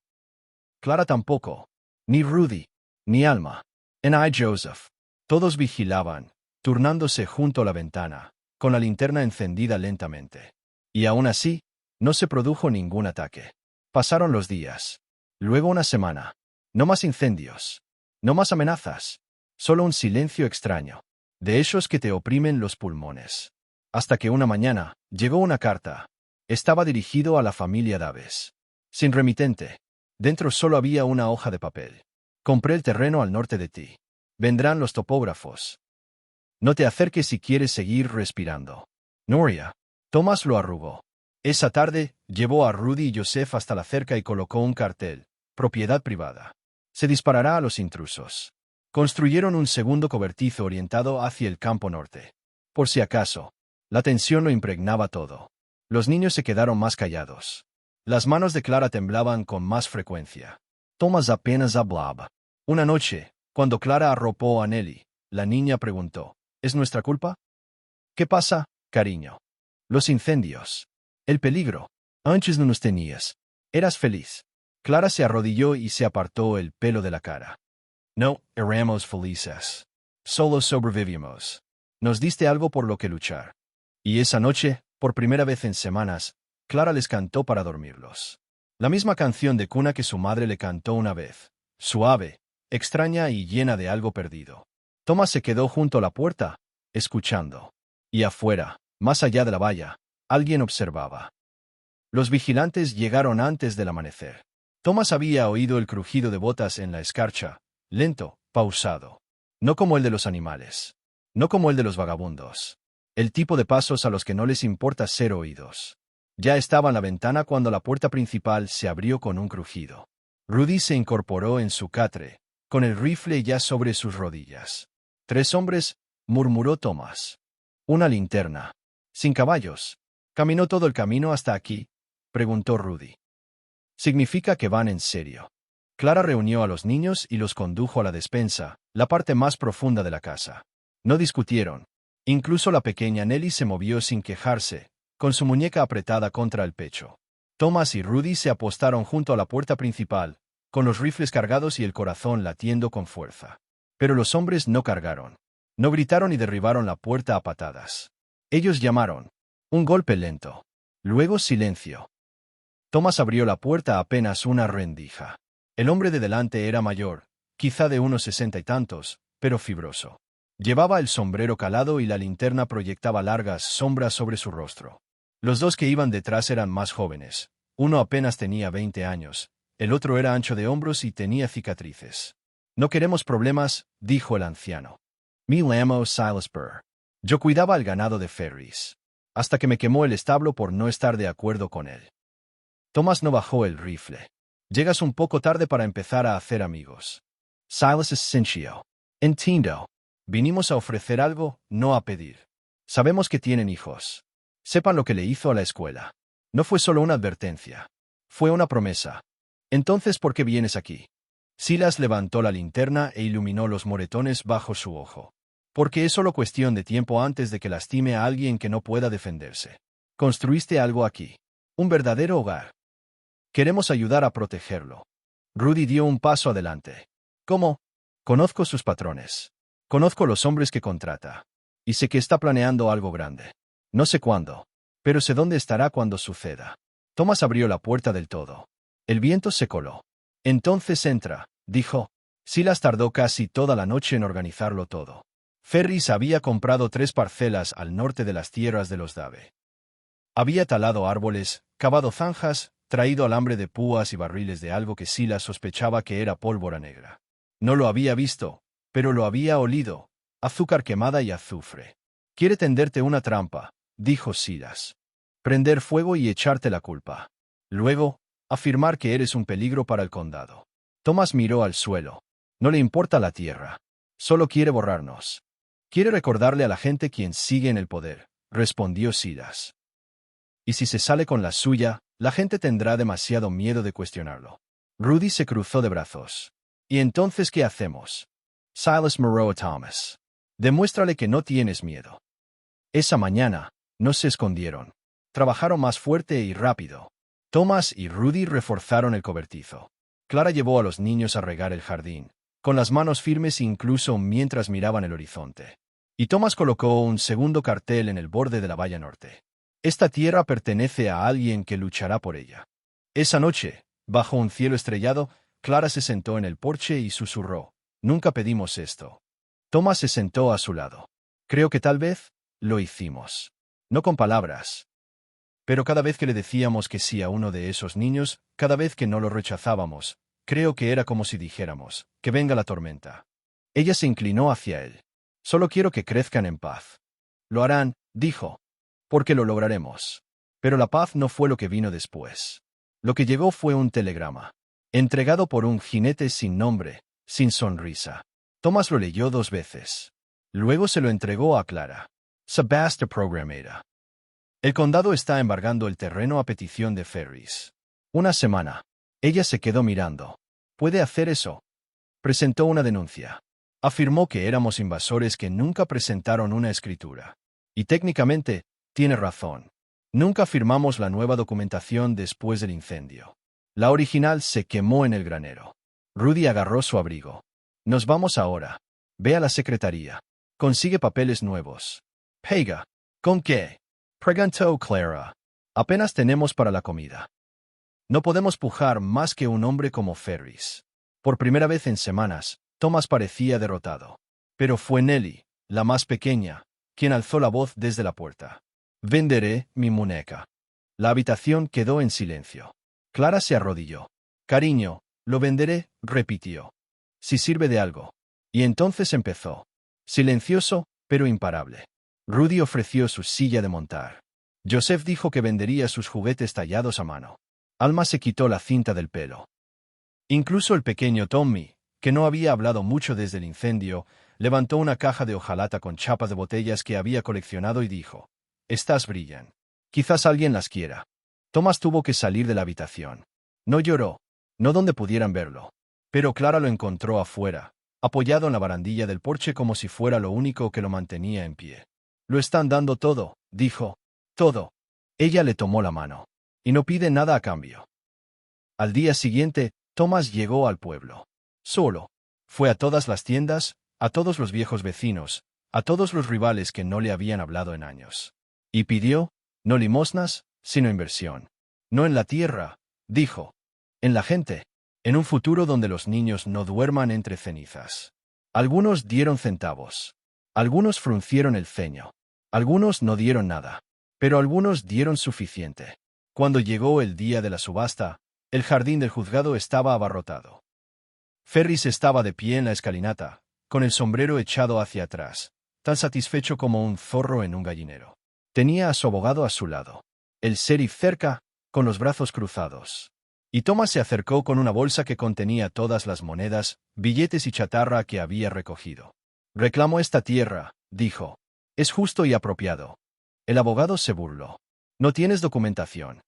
Speaker 1: Clara tampoco. Ni Rudy. Ni Alma. Ni Joseph. Todos vigilaban, turnándose junto a la ventana, con la linterna encendida lentamente. Y aún así, no se produjo ningún ataque. Pasaron los días. Luego una semana. No más incendios. No más amenazas. Solo un silencio extraño. De esos que te oprimen los pulmones. Hasta que una mañana, llegó una carta. Estaba dirigido a la familia Daves. Sin remitente. Dentro solo había una hoja de papel. Compré el terreno al norte de ti. Vendrán los topógrafos. No te acerques si quieres seguir respirando. Noria. Thomas lo arrugó. Esa tarde, llevó a Rudy y Joseph hasta la cerca y colocó un cartel. Propiedad privada. Se disparará a los intrusos. Construyeron un segundo cobertizo orientado hacia el campo norte. Por si acaso. La tensión lo impregnaba todo. Los niños se quedaron más callados. Las manos de Clara temblaban con más frecuencia. Thomas apenas hablaba. Una noche, cuando Clara arropó a Nelly, la niña preguntó, ¿es nuestra culpa? ¿Qué pasa, cariño? Los incendios. El peligro. Antes no nos tenías. Eras feliz. Clara se arrodilló y se apartó el pelo de la cara. No, éramos felices. Solo sobrevivimos. Nos diste algo por lo que luchar. Y esa noche, por primera vez en semanas, Clara les cantó para dormirlos. La misma canción de cuna que su madre le cantó una vez. Suave, extraña y llena de algo perdido. Thomas se quedó junto a la puerta, escuchando. Y afuera, más allá de la valla, alguien observaba. Los vigilantes llegaron antes del amanecer. Thomas había oído el crujido de botas en la escarcha, lento, pausado. No como el de los animales. No como el de los vagabundos. El tipo de pasos a los que no les importa ser oídos. Ya estaba en la ventana cuando la puerta principal se abrió con un crujido. Rudy se incorporó en su catre, con el rifle ya sobre sus rodillas. 3 hombres, murmuró Thomas. Una linterna. Sin caballos. ¿Caminó todo el camino hasta aquí? Preguntó Rudy. Significa que van en serio. Clara reunió a los niños y los condujo a la despensa, la parte más profunda de la casa. No discutieron. Incluso la pequeña Nelly se movió sin quejarse, con su muñeca apretada contra el pecho. Thomas y Rudy se apostaron junto a la puerta principal, con los rifles cargados y el corazón latiendo con fuerza. Pero los hombres no cargaron. No gritaron y derribaron la puerta a patadas. Ellos llamaron. Un golpe lento. Luego silencio. Thomas abrió la puerta apenas una rendija. El hombre de delante era mayor, quizá de unos 60 y tantos, pero fibroso. Llevaba el sombrero calado y la linterna proyectaba largas sombras sobre su rostro. Los dos que iban detrás eran más jóvenes. Uno apenas tenía 20 años, el otro era ancho de hombros y tenía cicatrices. No queremos problemas, dijo el anciano. Me llamo Silas Burr. Yo cuidaba el ganado de Ferris. Hasta que me quemó el establo por no estar de acuerdo con él. Thomas no bajó el rifle. Llegas un poco tarde para empezar a hacer amigos. Silas es sencillo. Entiendo. Vinimos a ofrecer algo, no a pedir. Sabemos que tienen hijos. Sepan lo que le hizo a la escuela. No fue solo una advertencia. Fue una promesa. Entonces, ¿por qué vienes aquí? Silas levantó la linterna e iluminó los moretones bajo su ojo. Porque es solo cuestión de tiempo antes de que lastime a alguien que no pueda defenderse. Construiste algo aquí. Un verdadero hogar. Queremos ayudar a protegerlo. Rudy dio un paso adelante. ¿Cómo? Conozco sus patrones. Conozco los hombres que contrata. Y sé que está planeando algo grande. No sé cuándo. Pero sé dónde estará cuando suceda. Thomas abrió la puerta del todo. El viento se coló. Entonces entra, dijo. Silas tardó casi toda la noche en organizarlo todo. Ferris había comprado 3 parcelas al norte de las tierras de los Dave. Había talado árboles, cavado zanjas, traído alambre de púas y barriles de algo que Silas sospechaba que era pólvora negra. No lo había visto, pero lo había olido, azúcar quemada y azufre. Quiere tenderte una trampa, dijo Silas. Prender fuego y echarte la culpa. Luego, afirmar que eres un peligro para el condado. Thomas miró al suelo. No le importa la tierra. Solo quiere borrarnos. Quiere recordarle a la gente quién sigue en el poder, respondió Silas. Y si se sale con la suya, la gente tendrá demasiado miedo de cuestionarlo. Rudy se cruzó de brazos. ¿Y entonces qué hacemos? Silas miró a Thomas. Demuéstrale que no tienes miedo. Esa mañana, no se escondieron. Trabajaron más fuerte y rápido. Thomas y Rudy reforzaron el cobertizo. Clara llevó a los niños a regar el jardín, con las manos firmes incluso mientras miraban el horizonte. Y Thomas colocó un segundo cartel en el borde de la valla norte. Esta tierra pertenece a alguien que luchará por ella. Esa noche, bajo un cielo estrellado, Clara se sentó en el porche y susurró. Nunca pedimos esto. Thomas se sentó a su lado. Creo que tal vez lo hicimos. No con palabras. Pero cada vez que le decíamos que sí a uno de esos niños, cada vez que no lo rechazábamos, creo que era como si dijéramos, que venga la tormenta. Ella se inclinó hacia él. Solo quiero que crezcan en paz. Lo harán, dijo. Porque lo lograremos. Pero la paz no fue lo que vino después. Lo que llegó fue un telegrama. Entregado por un jinete sin nombre, sin sonrisa. Thomas lo leyó 2 veces. Luego se lo entregó a Clara. Sebastian Programera. El condado está embargando el terreno a petición de Ferris. Una semana. Ella se quedó mirando. ¿Puede hacer eso? Presentó una denuncia. Afirmó que éramos invasores que nunca presentaron una escritura. Y técnicamente, tiene razón. Nunca firmamos la nueva documentación después del incendio. La original se quemó en el granero. Rudy agarró su abrigo. Nos vamos ahora. Ve a la secretaría. Consigue papeles nuevos. Pega. ¿Con qué? Preguntó Clara. Apenas tenemos para la comida. No podemos pujar más que un hombre como Ferris. Por primera vez en semanas, Thomas parecía derrotado. Pero fue Nelly, la más pequeña, quien alzó la voz desde la puerta. Venderé mi muñeca. La habitación quedó en silencio. Clara se arrodilló. Cariño, lo venderé, repitió. Si sirve de algo. Y entonces empezó. Silencioso, pero imparable. Rudy ofreció su silla de montar. Joseph dijo que vendería sus juguetes tallados a mano. Alma se quitó la cinta del pelo. Incluso el pequeño Tommy, que no había hablado mucho desde el incendio, levantó una caja de hojalata con chapas de botellas que había coleccionado y dijo, «Estas brillan. Quizás alguien las quiera». Thomas tuvo que salir de la habitación. No lloró, no donde pudieran verlo. Pero Clara lo encontró afuera, apoyado en la barandilla del porche como si fuera lo único que lo mantenía en pie. Lo están dando todo, dijo. Todo. Ella le tomó la mano. Y no pide nada a cambio. Al día siguiente, Thomas llegó al pueblo. Solo. Fue a todas las tiendas, a todos los viejos vecinos, a todos los rivales que no le habían hablado en años. Y pidió, no limosnas, sino inversión. No en la tierra, dijo. En la gente. En un futuro donde los niños no duerman entre cenizas. Algunos dieron centavos. Algunos fruncieron el ceño. Algunos no dieron nada. Pero algunos dieron suficiente. Cuando llegó el día de la subasta, el jardín del juzgado estaba abarrotado. Ferris estaba de pie en la escalinata, con el sombrero echado hacia atrás, tan satisfecho como un zorro en un gallinero. Tenía a su abogado a su lado. El sheriff cerca, con los brazos cruzados. Y Thomas se acercó con una bolsa que contenía todas las monedas, billetes y chatarra que había recogido. «Reclamo esta tierra», dijo. «Es justo y apropiado». El abogado se burló. «No tienes documentación».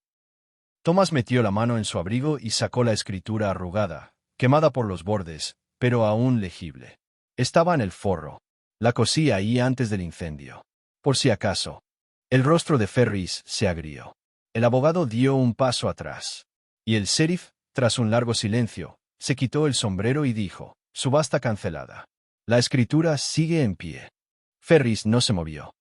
Speaker 1: Thomas metió la mano en su abrigo y sacó la escritura arrugada, quemada por los bordes, pero aún legible. Estaba en el forro. La cosí ahí antes del incendio. Por si acaso. El rostro de Ferris se agrió. El abogado dio un paso atrás. Y el sheriff, tras un largo silencio, se quitó el sombrero y dijo, «Subasta cancelada». La escritura sigue en pie. Ferris no se movió.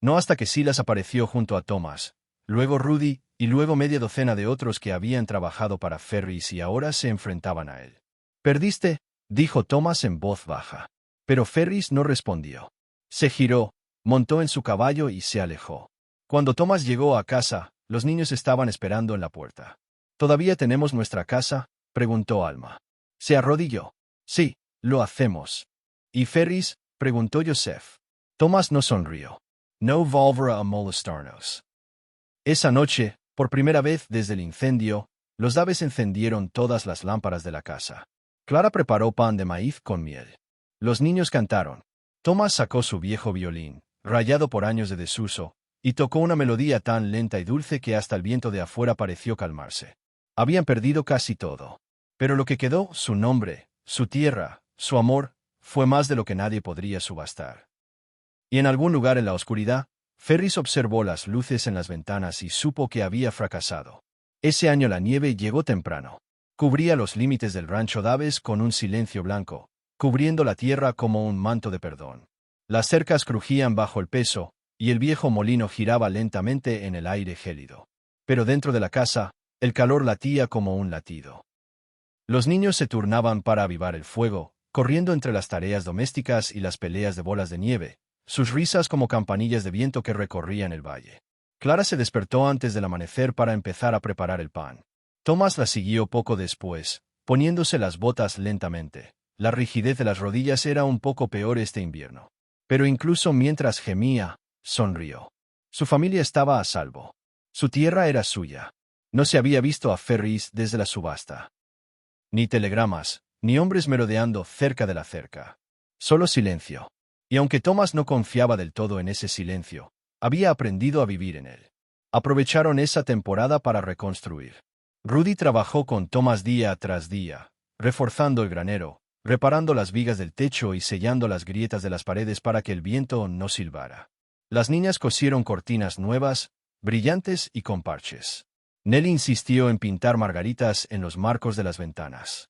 Speaker 1: No hasta que Silas apareció junto a Thomas, luego Rudy, y luego media docena de otros que habían trabajado para Ferris y ahora se enfrentaban a él. «Perdiste», dijo Thomas en voz baja. Pero Ferris no respondió. Se giró, montó en su caballo y se alejó. Cuando Thomas llegó a casa, los niños estaban esperando en la puerta. «¿Todavía tenemos nuestra casa?», preguntó Alma. Se arrodilló. «Sí, lo hacemos». «¿Y Ferris?», preguntó Joseph. Thomas no sonrió. «No volverá a molestarnos». Esa noche, por primera vez desde el incendio, los Daves encendieron todas las lámparas de la casa. Clara preparó pan de maíz con miel. Los niños cantaron. Thomas sacó su viejo violín, rayado por años de desuso, y tocó una melodía tan lenta y dulce que hasta el viento de afuera pareció calmarse. Habían perdido casi todo. Pero lo que quedó, su nombre, su tierra, su amor, fue más de lo que nadie podría subastar. Y en algún lugar en la oscuridad, Ferris observó las luces en las ventanas y supo que había fracasado. Ese año la nieve llegó temprano. Cubría los límites del rancho Daves con un silencio blanco, cubriendo la tierra como un manto de perdón. Las cercas crujían bajo el peso, y el viejo molino giraba lentamente en el aire gélido. Pero dentro de la casa, el calor latía como un latido. Los niños se turnaban para avivar el fuego, corriendo entre las tareas domésticas y las peleas de bolas de nieve, sus risas como campanillas de viento que recorrían el valle. Clara se despertó antes del amanecer para empezar a preparar el pan. Thomas la siguió poco después, poniéndose las botas lentamente. La rigidez de las rodillas era un poco peor este invierno. Pero incluso mientras gemía, sonrió. Su familia estaba a salvo. Su tierra era suya. No se había visto a Ferris desde la subasta. Ni telegramas, ni hombres merodeando cerca de la cerca. Solo silencio. Y aunque Thomas no confiaba del todo en ese silencio, había aprendido a vivir en él. Aprovecharon esa temporada para reconstruir. Rudy trabajó con Thomas día tras día, reforzando el granero, reparando las vigas del techo y sellando las grietas de las paredes para que el viento no silbara. Las niñas cosieron cortinas nuevas, brillantes y con parches. Nelly insistió en pintar margaritas en los marcos de las ventanas.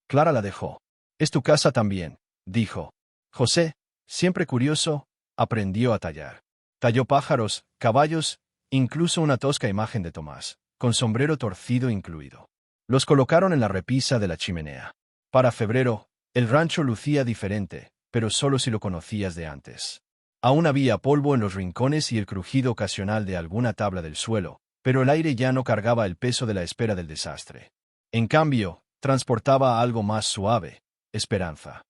Speaker 1: Clara la dejó. «Es tu casa también», dijo. José, siempre curioso, aprendió a tallar. Talló pájaros, caballos, incluso una tosca imagen de Tomás, con sombrero torcido incluido. Los colocaron en la repisa de la chimenea. Para febrero, el rancho lucía diferente, pero solo si lo conocías de antes. Aún había polvo en los rincones y el crujido ocasional de alguna tabla del suelo, pero el aire ya no cargaba el peso de la espera del desastre. En cambio, transportaba algo más suave, esperanza.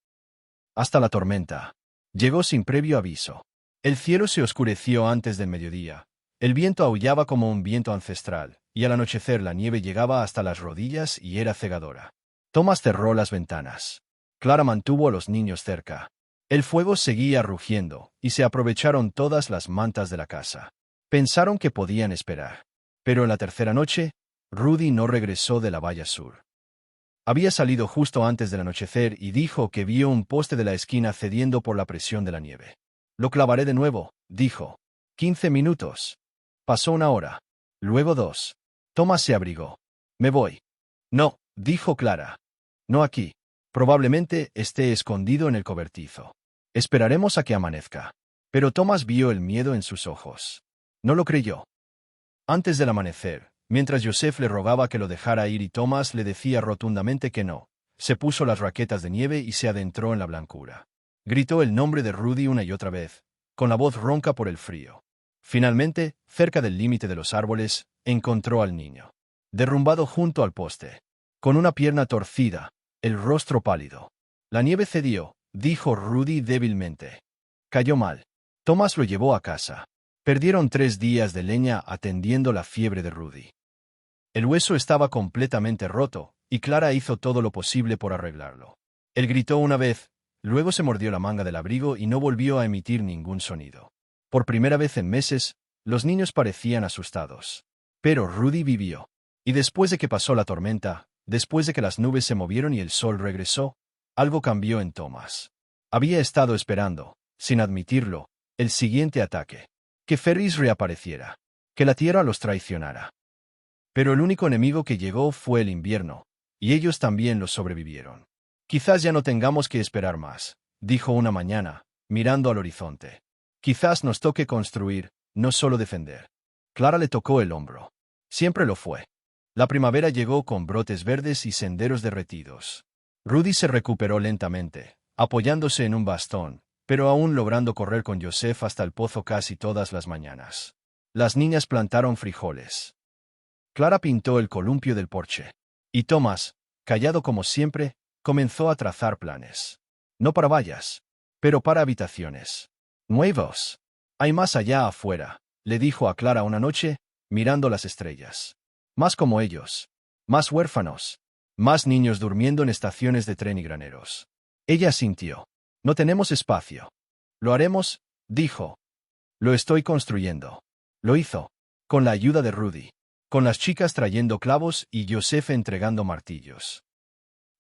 Speaker 1: Hasta la tormenta. Llegó sin previo aviso. El cielo se oscureció antes del mediodía. El viento aullaba como un viento ancestral, y al anochecer la nieve llegaba hasta las rodillas y era cegadora. Thomas cerró las ventanas. Clara mantuvo a los niños cerca. El fuego seguía rugiendo, y se aprovecharon todas las mantas de la casa. Pensaron que podían esperar. Pero en la tercera noche, Rudy no regresó de la valla sur. Había salido justo antes del anochecer y dijo que vio un poste de la esquina cediendo por la presión de la nieve. «Lo clavaré de nuevo», dijo. 15 minutos. Pasó una hora. Luego 2. Thomas se abrigó. Me voy. No, dijo Clara. No aquí. Probablemente esté escondido en el cobertizo. Esperaremos a que amanezca. Pero Thomas vio el miedo en sus ojos. No lo creyó. Antes del amanecer, mientras Joseph le rogaba que lo dejara ir y Thomas le decía rotundamente que no, se puso las raquetas de nieve y se adentró en la blancura. Gritó el nombre de Rudy una y otra vez, con la voz ronca por el frío. Finalmente, cerca del límite de los árboles, encontró al niño. Derrumbado junto al poste. Con una pierna torcida, el rostro pálido. La nieve cedió, dijo Rudy débilmente. Cayó mal. Thomas lo llevó a casa. Perdieron 3 días de leña atendiendo la fiebre de Rudy. El hueso estaba completamente roto, y Clara hizo todo lo posible por arreglarlo. Él gritó una vez, luego se mordió la manga del abrigo y no volvió a emitir ningún sonido. Por primera vez en meses, los niños parecían asustados. Pero Rudy vivió. Y después de que pasó la tormenta, después de que las nubes se movieron y el sol regresó, algo cambió en Thomas. Había estado esperando, sin admitirlo, el siguiente ataque. Que Ferris reapareciera. Que la tierra los traicionara. Pero el único enemigo que llegó fue el invierno, y ellos también lo sobrevivieron. Quizás ya no tengamos que esperar más, dijo una mañana, mirando al horizonte. Quizás nos toque construir, no solo defender. Clara le tocó el hombro. Siempre lo fue. La primavera llegó con brotes verdes y senderos derretidos. Rudy se recuperó lentamente, apoyándose en un bastón, pero aún logrando correr con Joseph hasta el pozo casi todas las mañanas. Las niñas plantaron frijoles. Clara pintó el columpio del porche. Y Thomas, callado como siempre, comenzó a trazar planes. No para vallas, pero para habitaciones. Nuevos. Hay más allá afuera, le dijo a Clara una noche, mirando las estrellas. Más como ellos. Más huérfanos. Más niños durmiendo en estaciones de tren y graneros. Ella asintió. No tenemos espacio. Lo haremos, dijo. Lo estoy construyendo. Lo hizo. Con la ayuda de Rudy. Con las chicas trayendo clavos y Joseph entregando martillos.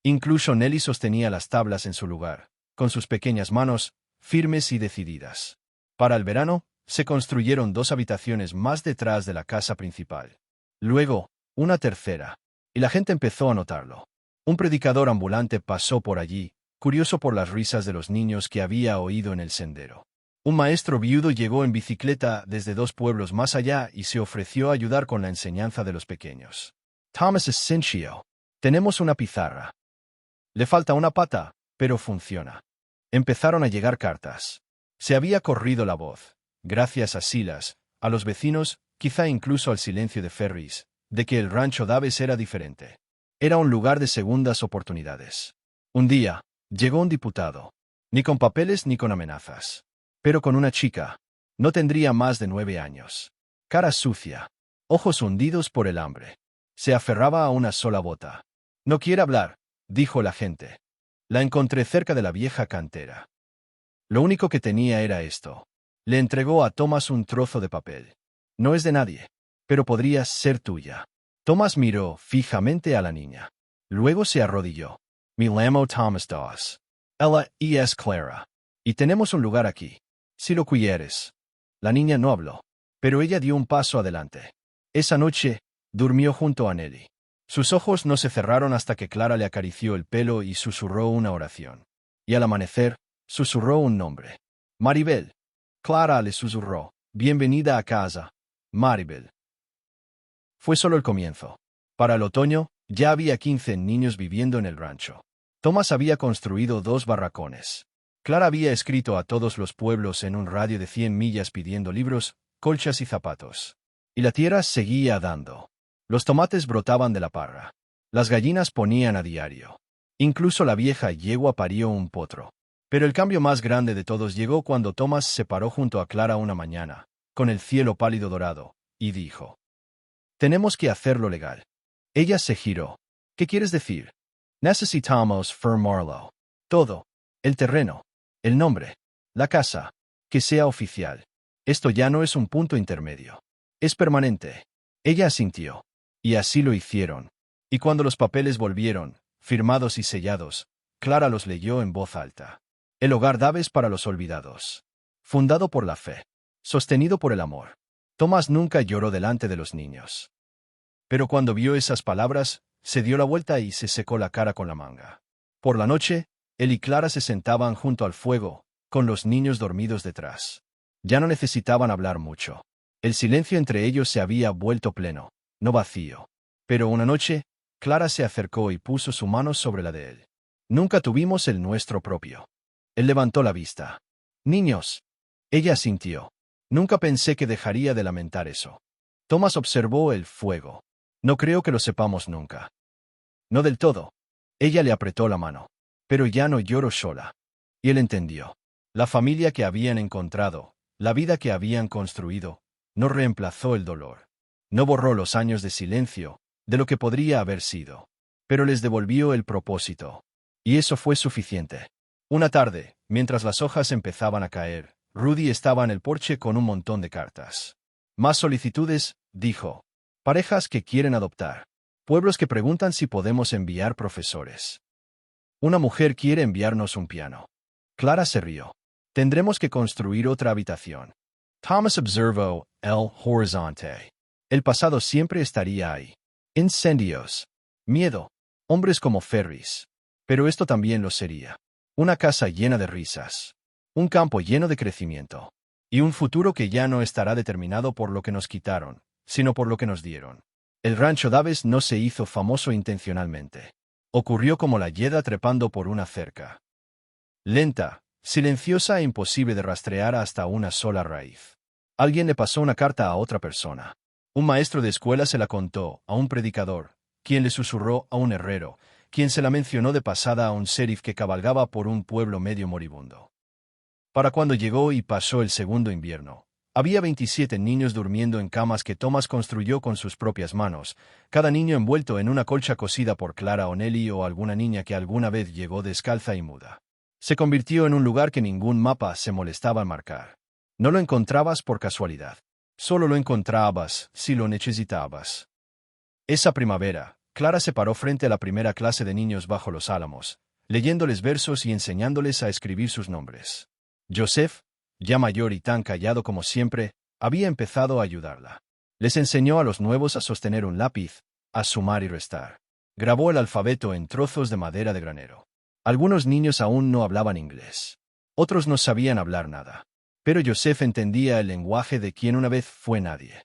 Speaker 1: Incluso Nelly sostenía las tablas en su lugar, con sus pequeñas manos, firmes y decididas. Para el verano, se construyeron 2 habitaciones más detrás de la casa principal. Luego, una tercera. Y la gente empezó a notarlo. Un predicador ambulante pasó por allí, curioso por las risas de los niños que había oído en el sendero. Un maestro viudo llegó en bicicleta desde 2 pueblos más allá y se ofreció a ayudar con la enseñanza de los pequeños. Thomas es sencillo. Tenemos una pizarra. Le falta una pata, pero funciona. Empezaron a llegar cartas. Se había corrido la voz, gracias a Silas, a los vecinos, quizá incluso al silencio de Ferris, de que el rancho Davis era diferente. Era un lugar de segundas oportunidades. Un día, llegó un diputado. Ni con papeles ni con amenazas. Pero con una chica. No tendría más de 9 años. Cara sucia. Ojos hundidos por el hambre. Se aferraba a una sola bota. No quiere hablar, dijo la gente. La encontré cerca de la vieja cantera. Lo único que tenía era esto. Le entregó a Thomas un trozo de papel. No es de nadie, pero podría ser tuya. Thomas miró fijamente a la niña. Luego se arrodilló. Me llamo Thomas Dawes. Ella es Clara. Y tenemos un lugar aquí. Si lo quieres. La niña no habló, pero ella dio un paso adelante. Esa noche, durmió junto a Nelly. Sus ojos no se cerraron hasta que Clara le acarició el pelo y susurró una oración. Y al amanecer, susurró un nombre. Maribel. Clara le susurró. Bienvenida a casa, Maribel. Fue solo el comienzo. Para el otoño, ya había 15 niños viviendo en el rancho. Thomas había construido 2 barracones. Clara había escrito a todos los pueblos en un radio de 100 millas pidiendo libros, colchas y zapatos. Y la tierra seguía dando. Los tomates brotaban de la parra. Las gallinas ponían a diario. Incluso la vieja yegua parió un potro. Pero el cambio más grande de todos llegó cuando Thomas se paró junto a Clara una mañana, con el cielo pálido dorado, y dijo: «Tenemos que hacerlo legal». Ella se giró. «¿Qué quieres decir?» «Necesitamos firmarlo. Todo. El terreno. El nombre. La casa. Que sea oficial. Esto ya no es un punto intermedio. Es permanente». Ella asintió. Y así lo hicieron. Y cuando los papeles volvieron, firmados y sellados, Clara los leyó en voz alta. El hogar Davis para los olvidados. Fundado por la fe. sostenido por el amor. Tomás nunca lloró delante de los niños. Pero cuando vio esas palabras, se dio la vuelta y se secó la cara con la manga. Por la noche, él y Clara se sentaban junto al fuego, con los niños dormidos detrás. Ya no necesitaban hablar mucho. El silencio entre ellos se había vuelto pleno, no vacío. Pero una noche, Clara se acercó y puso su mano sobre la de él. Nunca tuvimos el nuestro propio. Él levantó la vista. Niños. Ella asintió. Nunca pensé que dejaría de lamentar eso. Tomás observó el fuego. No creo que lo sepamos nunca. No del todo. Ella le apretó la mano. Pero ya no lloro sola. Y él entendió. La familia que habían encontrado, la vida que habían construido, no reemplazó el dolor. No borró los años de silencio, de lo que podría haber sido. Pero les devolvió el propósito. Y eso fue suficiente. Una tarde, mientras las hojas empezaban a caer, Rudy estaba en el porche con un montón de cartas. Más solicitudes, dijo. Parejas que quieren adoptar. Pueblos que preguntan si podemos enviar profesores. Una mujer quiere enviarnos un piano. Clara se rió. Tendremos que construir otra habitación. Thomas observó el horizonte. El pasado siempre estaría ahí. Incendios. Miedo. Hombres como Ferris. Pero esto también lo sería. Una casa llena de risas. Un campo lleno de crecimiento. Y un futuro que ya no estará determinado por lo que nos quitaron, sino por lo que nos dieron. El rancho Davis no se hizo famoso intencionalmente. Ocurrió como la hiedra trepando por una cerca. Lenta, silenciosa e imposible de rastrear hasta una sola raíz. Alguien le pasó una carta a otra persona. Un maestro de escuela se la contó a un predicador, quien le susurró a un herrero, quien se la mencionó de pasada a un sheriff que cabalgaba por un pueblo medio moribundo. Para cuando llegó y pasó el segundo invierno, había 27 niños durmiendo en camas que Thomas construyó con sus propias manos, cada niño envuelto en una colcha cosida por Clara o Nellie o alguna niña que alguna vez llegó descalza y muda. Se convirtió en un lugar que ningún mapa se molestaba en marcar. No lo encontrabas por casualidad. Solo lo encontrabas si lo necesitabas. Esa primavera, Clara se paró frente a la primera clase de niños bajo los álamos, leyéndoles versos y enseñándoles a escribir sus nombres. Joseph, ya mayor y tan callado como siempre, había empezado a ayudarla. Les enseñó a los nuevos a sostener un lápiz, a sumar y restar. Grabó el alfabeto en trozos de madera de granero. Algunos niños aún no hablaban inglés. Otros no sabían hablar nada. Pero Joseph entendía el lenguaje de quien una vez fue nadie.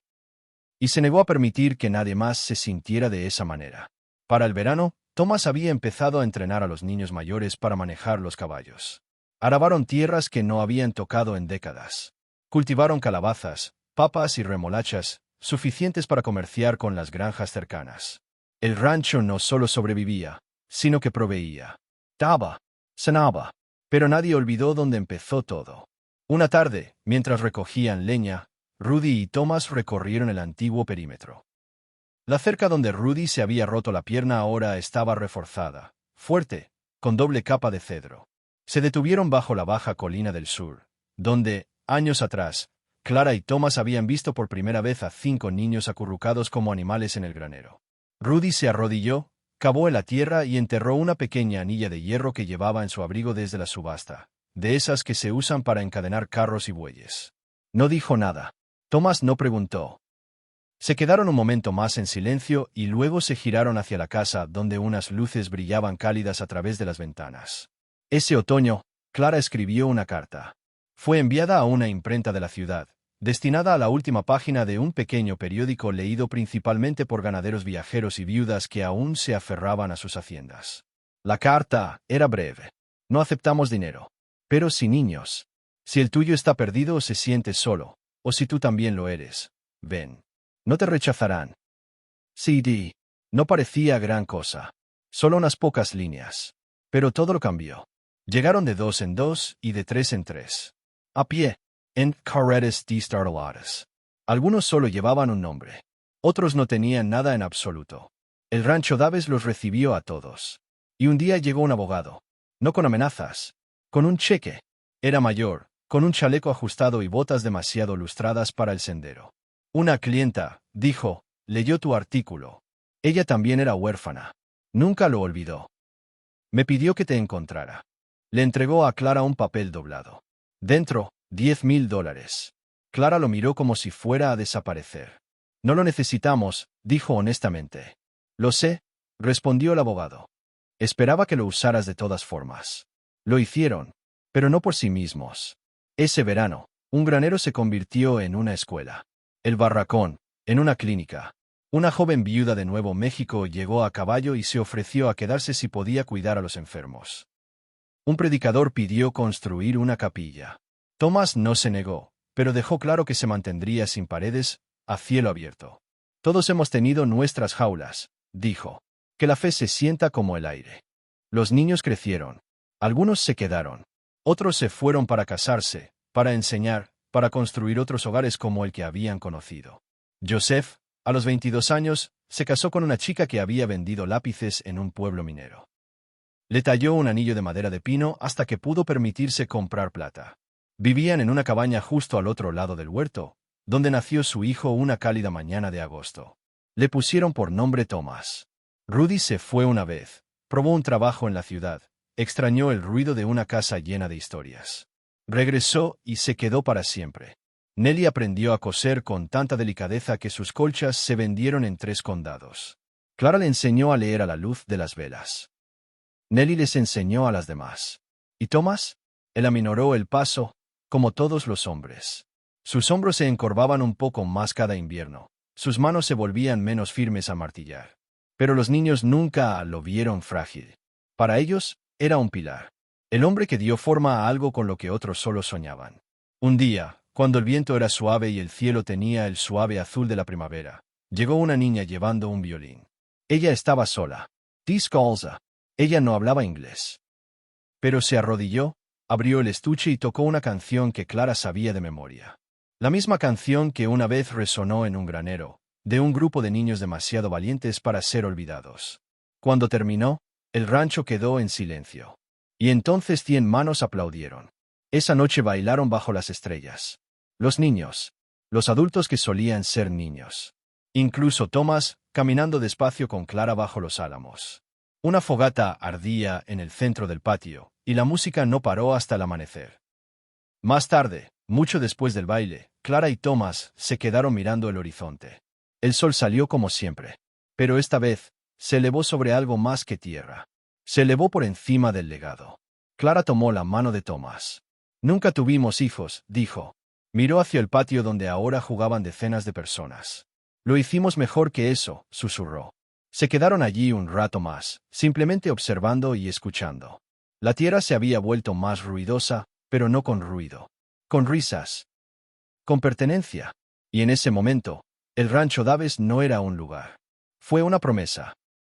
Speaker 1: Y se negó a permitir que nadie más se sintiera de esa manera. Para el verano, Thomas había empezado a entrenar a los niños mayores para manejar los caballos. Aravaron tierras que no habían tocado en décadas. Cultivaron calabazas, papas y remolachas, suficientes para comerciar con las granjas cercanas. El rancho no solo sobrevivía, sino que proveía. Daba, cenaba. Pero nadie olvidó dónde empezó todo. Una tarde, mientras recogían leña, Rudy y Thomas recorrieron el antiguo perímetro. La cerca donde Rudy se había roto la pierna ahora estaba reforzada, fuerte, con doble capa de cedro. Se detuvieron bajo la baja colina del sur, donde, años atrás, Clara y Thomas habían visto por primera vez a 5 niños acurrucados como animales en el granero. Rudy se arrodilló, cavó en la tierra y enterró una pequeña anilla de hierro que llevaba en su abrigo desde la subasta, de esas que se usan para encadenar carros y bueyes. No dijo nada. Thomas no preguntó. Se quedaron un momento más en silencio y luego se giraron hacia la casa donde unas luces brillaban cálidas a través de las ventanas. Ese otoño, Clara escribió una carta. Fue enviada a una imprenta de la ciudad, destinada a la última página de un pequeño periódico leído principalmente por ganaderos viajeros y viudas que aún se aferraban a sus haciendas. La carta era breve. No aceptamos dinero. Pero si niños. Si el tuyo está perdido o se siente solo, o si tú también lo eres, ven. No te rechazarán. CD. No parecía gran cosa. Solo unas pocas líneas. Pero todo lo cambió. Llegaron de 2 en 2 y de 3 en 3. A pie, en carretas destartaladas. Algunos solo llevaban un nombre. Otros no tenían nada en absoluto. El rancho Davis los recibió a todos. Y un día llegó un abogado. No con amenazas. Con un cheque. Era mayor, con un chaleco ajustado y botas demasiado lustradas para el sendero. Una clienta, dijo, leyó tu artículo. Ella también era huérfana. Nunca lo olvidó. Me pidió que te encontrara. Le entregó a Clara un papel doblado. Dentro, $10,000. Clara lo miró como si fuera a desaparecer. No lo necesitamos, dijo honestamente. Lo sé, respondió el abogado. Esperaba que lo usaras de todas formas. Lo hicieron, pero no por sí mismos. Ese verano, un granero se convirtió en una escuela. El barracón, en una clínica. Una joven viuda de Nuevo México llegó a caballo y se ofreció a quedarse si podía cuidar a los enfermos. Un predicador pidió construir una capilla. Thomas no se negó, pero dejó claro que se mantendría sin paredes, a cielo abierto. Todos hemos tenido nuestras jaulas, dijo. Que la fe se sienta como el aire. Los niños crecieron. Algunos se quedaron. Otros se fueron para casarse, para enseñar, para construir otros hogares como el que habían conocido. Joseph, a los 22 años, se casó con una chica que había vendido lápices en un pueblo minero. Le talló un anillo de madera de pino hasta que pudo permitirse comprar plata. Vivían en una cabaña justo al otro lado del huerto, donde nació su hijo una cálida mañana de agosto. Le pusieron por nombre Thomas. Rudy se fue una vez, probó un trabajo en la ciudad, extrañó el ruido de una casa llena de historias. Regresó y se quedó para siempre. Nelly aprendió a coser con tanta delicadeza que sus colchas se vendieron en 3 condados. Clara le enseñó a leer a la luz de las velas. Nelly les enseñó a las demás. ¿Y Thomas? Él aminoró el paso, como todos los hombres. Sus hombros se encorvaban un poco más cada invierno, sus manos se volvían menos firmes a martillar. Pero los niños nunca lo vieron frágil. Para ellos, era un pilar. El hombre que dio forma a algo con lo que otros solo soñaban. Un día, cuando el viento era suave y el cielo tenía el suave azul de la primavera, llegó una niña llevando un violín. Ella estaba sola. Descalza. Ella no hablaba inglés. Pero se arrodilló, abrió el estuche y tocó una canción que Clara sabía de memoria. La misma canción que una vez resonó en un granero, de un grupo de niños demasiado valientes para ser olvidados. Cuando terminó, el rancho quedó en silencio. Y entonces 100 manos aplaudieron. Esa noche bailaron bajo las estrellas. Los niños. Los adultos que solían ser niños. Incluso Thomas, caminando despacio con Clara bajo los álamos. Una fogata ardía en el centro del patio, y la música no paró hasta el amanecer. Más tarde, mucho después del baile, Clara y Thomas se quedaron mirando el horizonte. El sol salió como siempre. Pero esta vez, se elevó sobre algo más que tierra. Se elevó por encima del legado. Clara tomó la mano de Thomas. Nunca tuvimos hijos, dijo. Miró hacia el patio donde ahora jugaban decenas de personas. Lo hicimos mejor que eso, susurró. Se quedaron allí un rato más, simplemente observando y escuchando. La tierra se había vuelto más ruidosa, pero no con ruido. Con risas. Con pertenencia. Y en ese momento, el rancho Daves no era un lugar. Fue una promesa.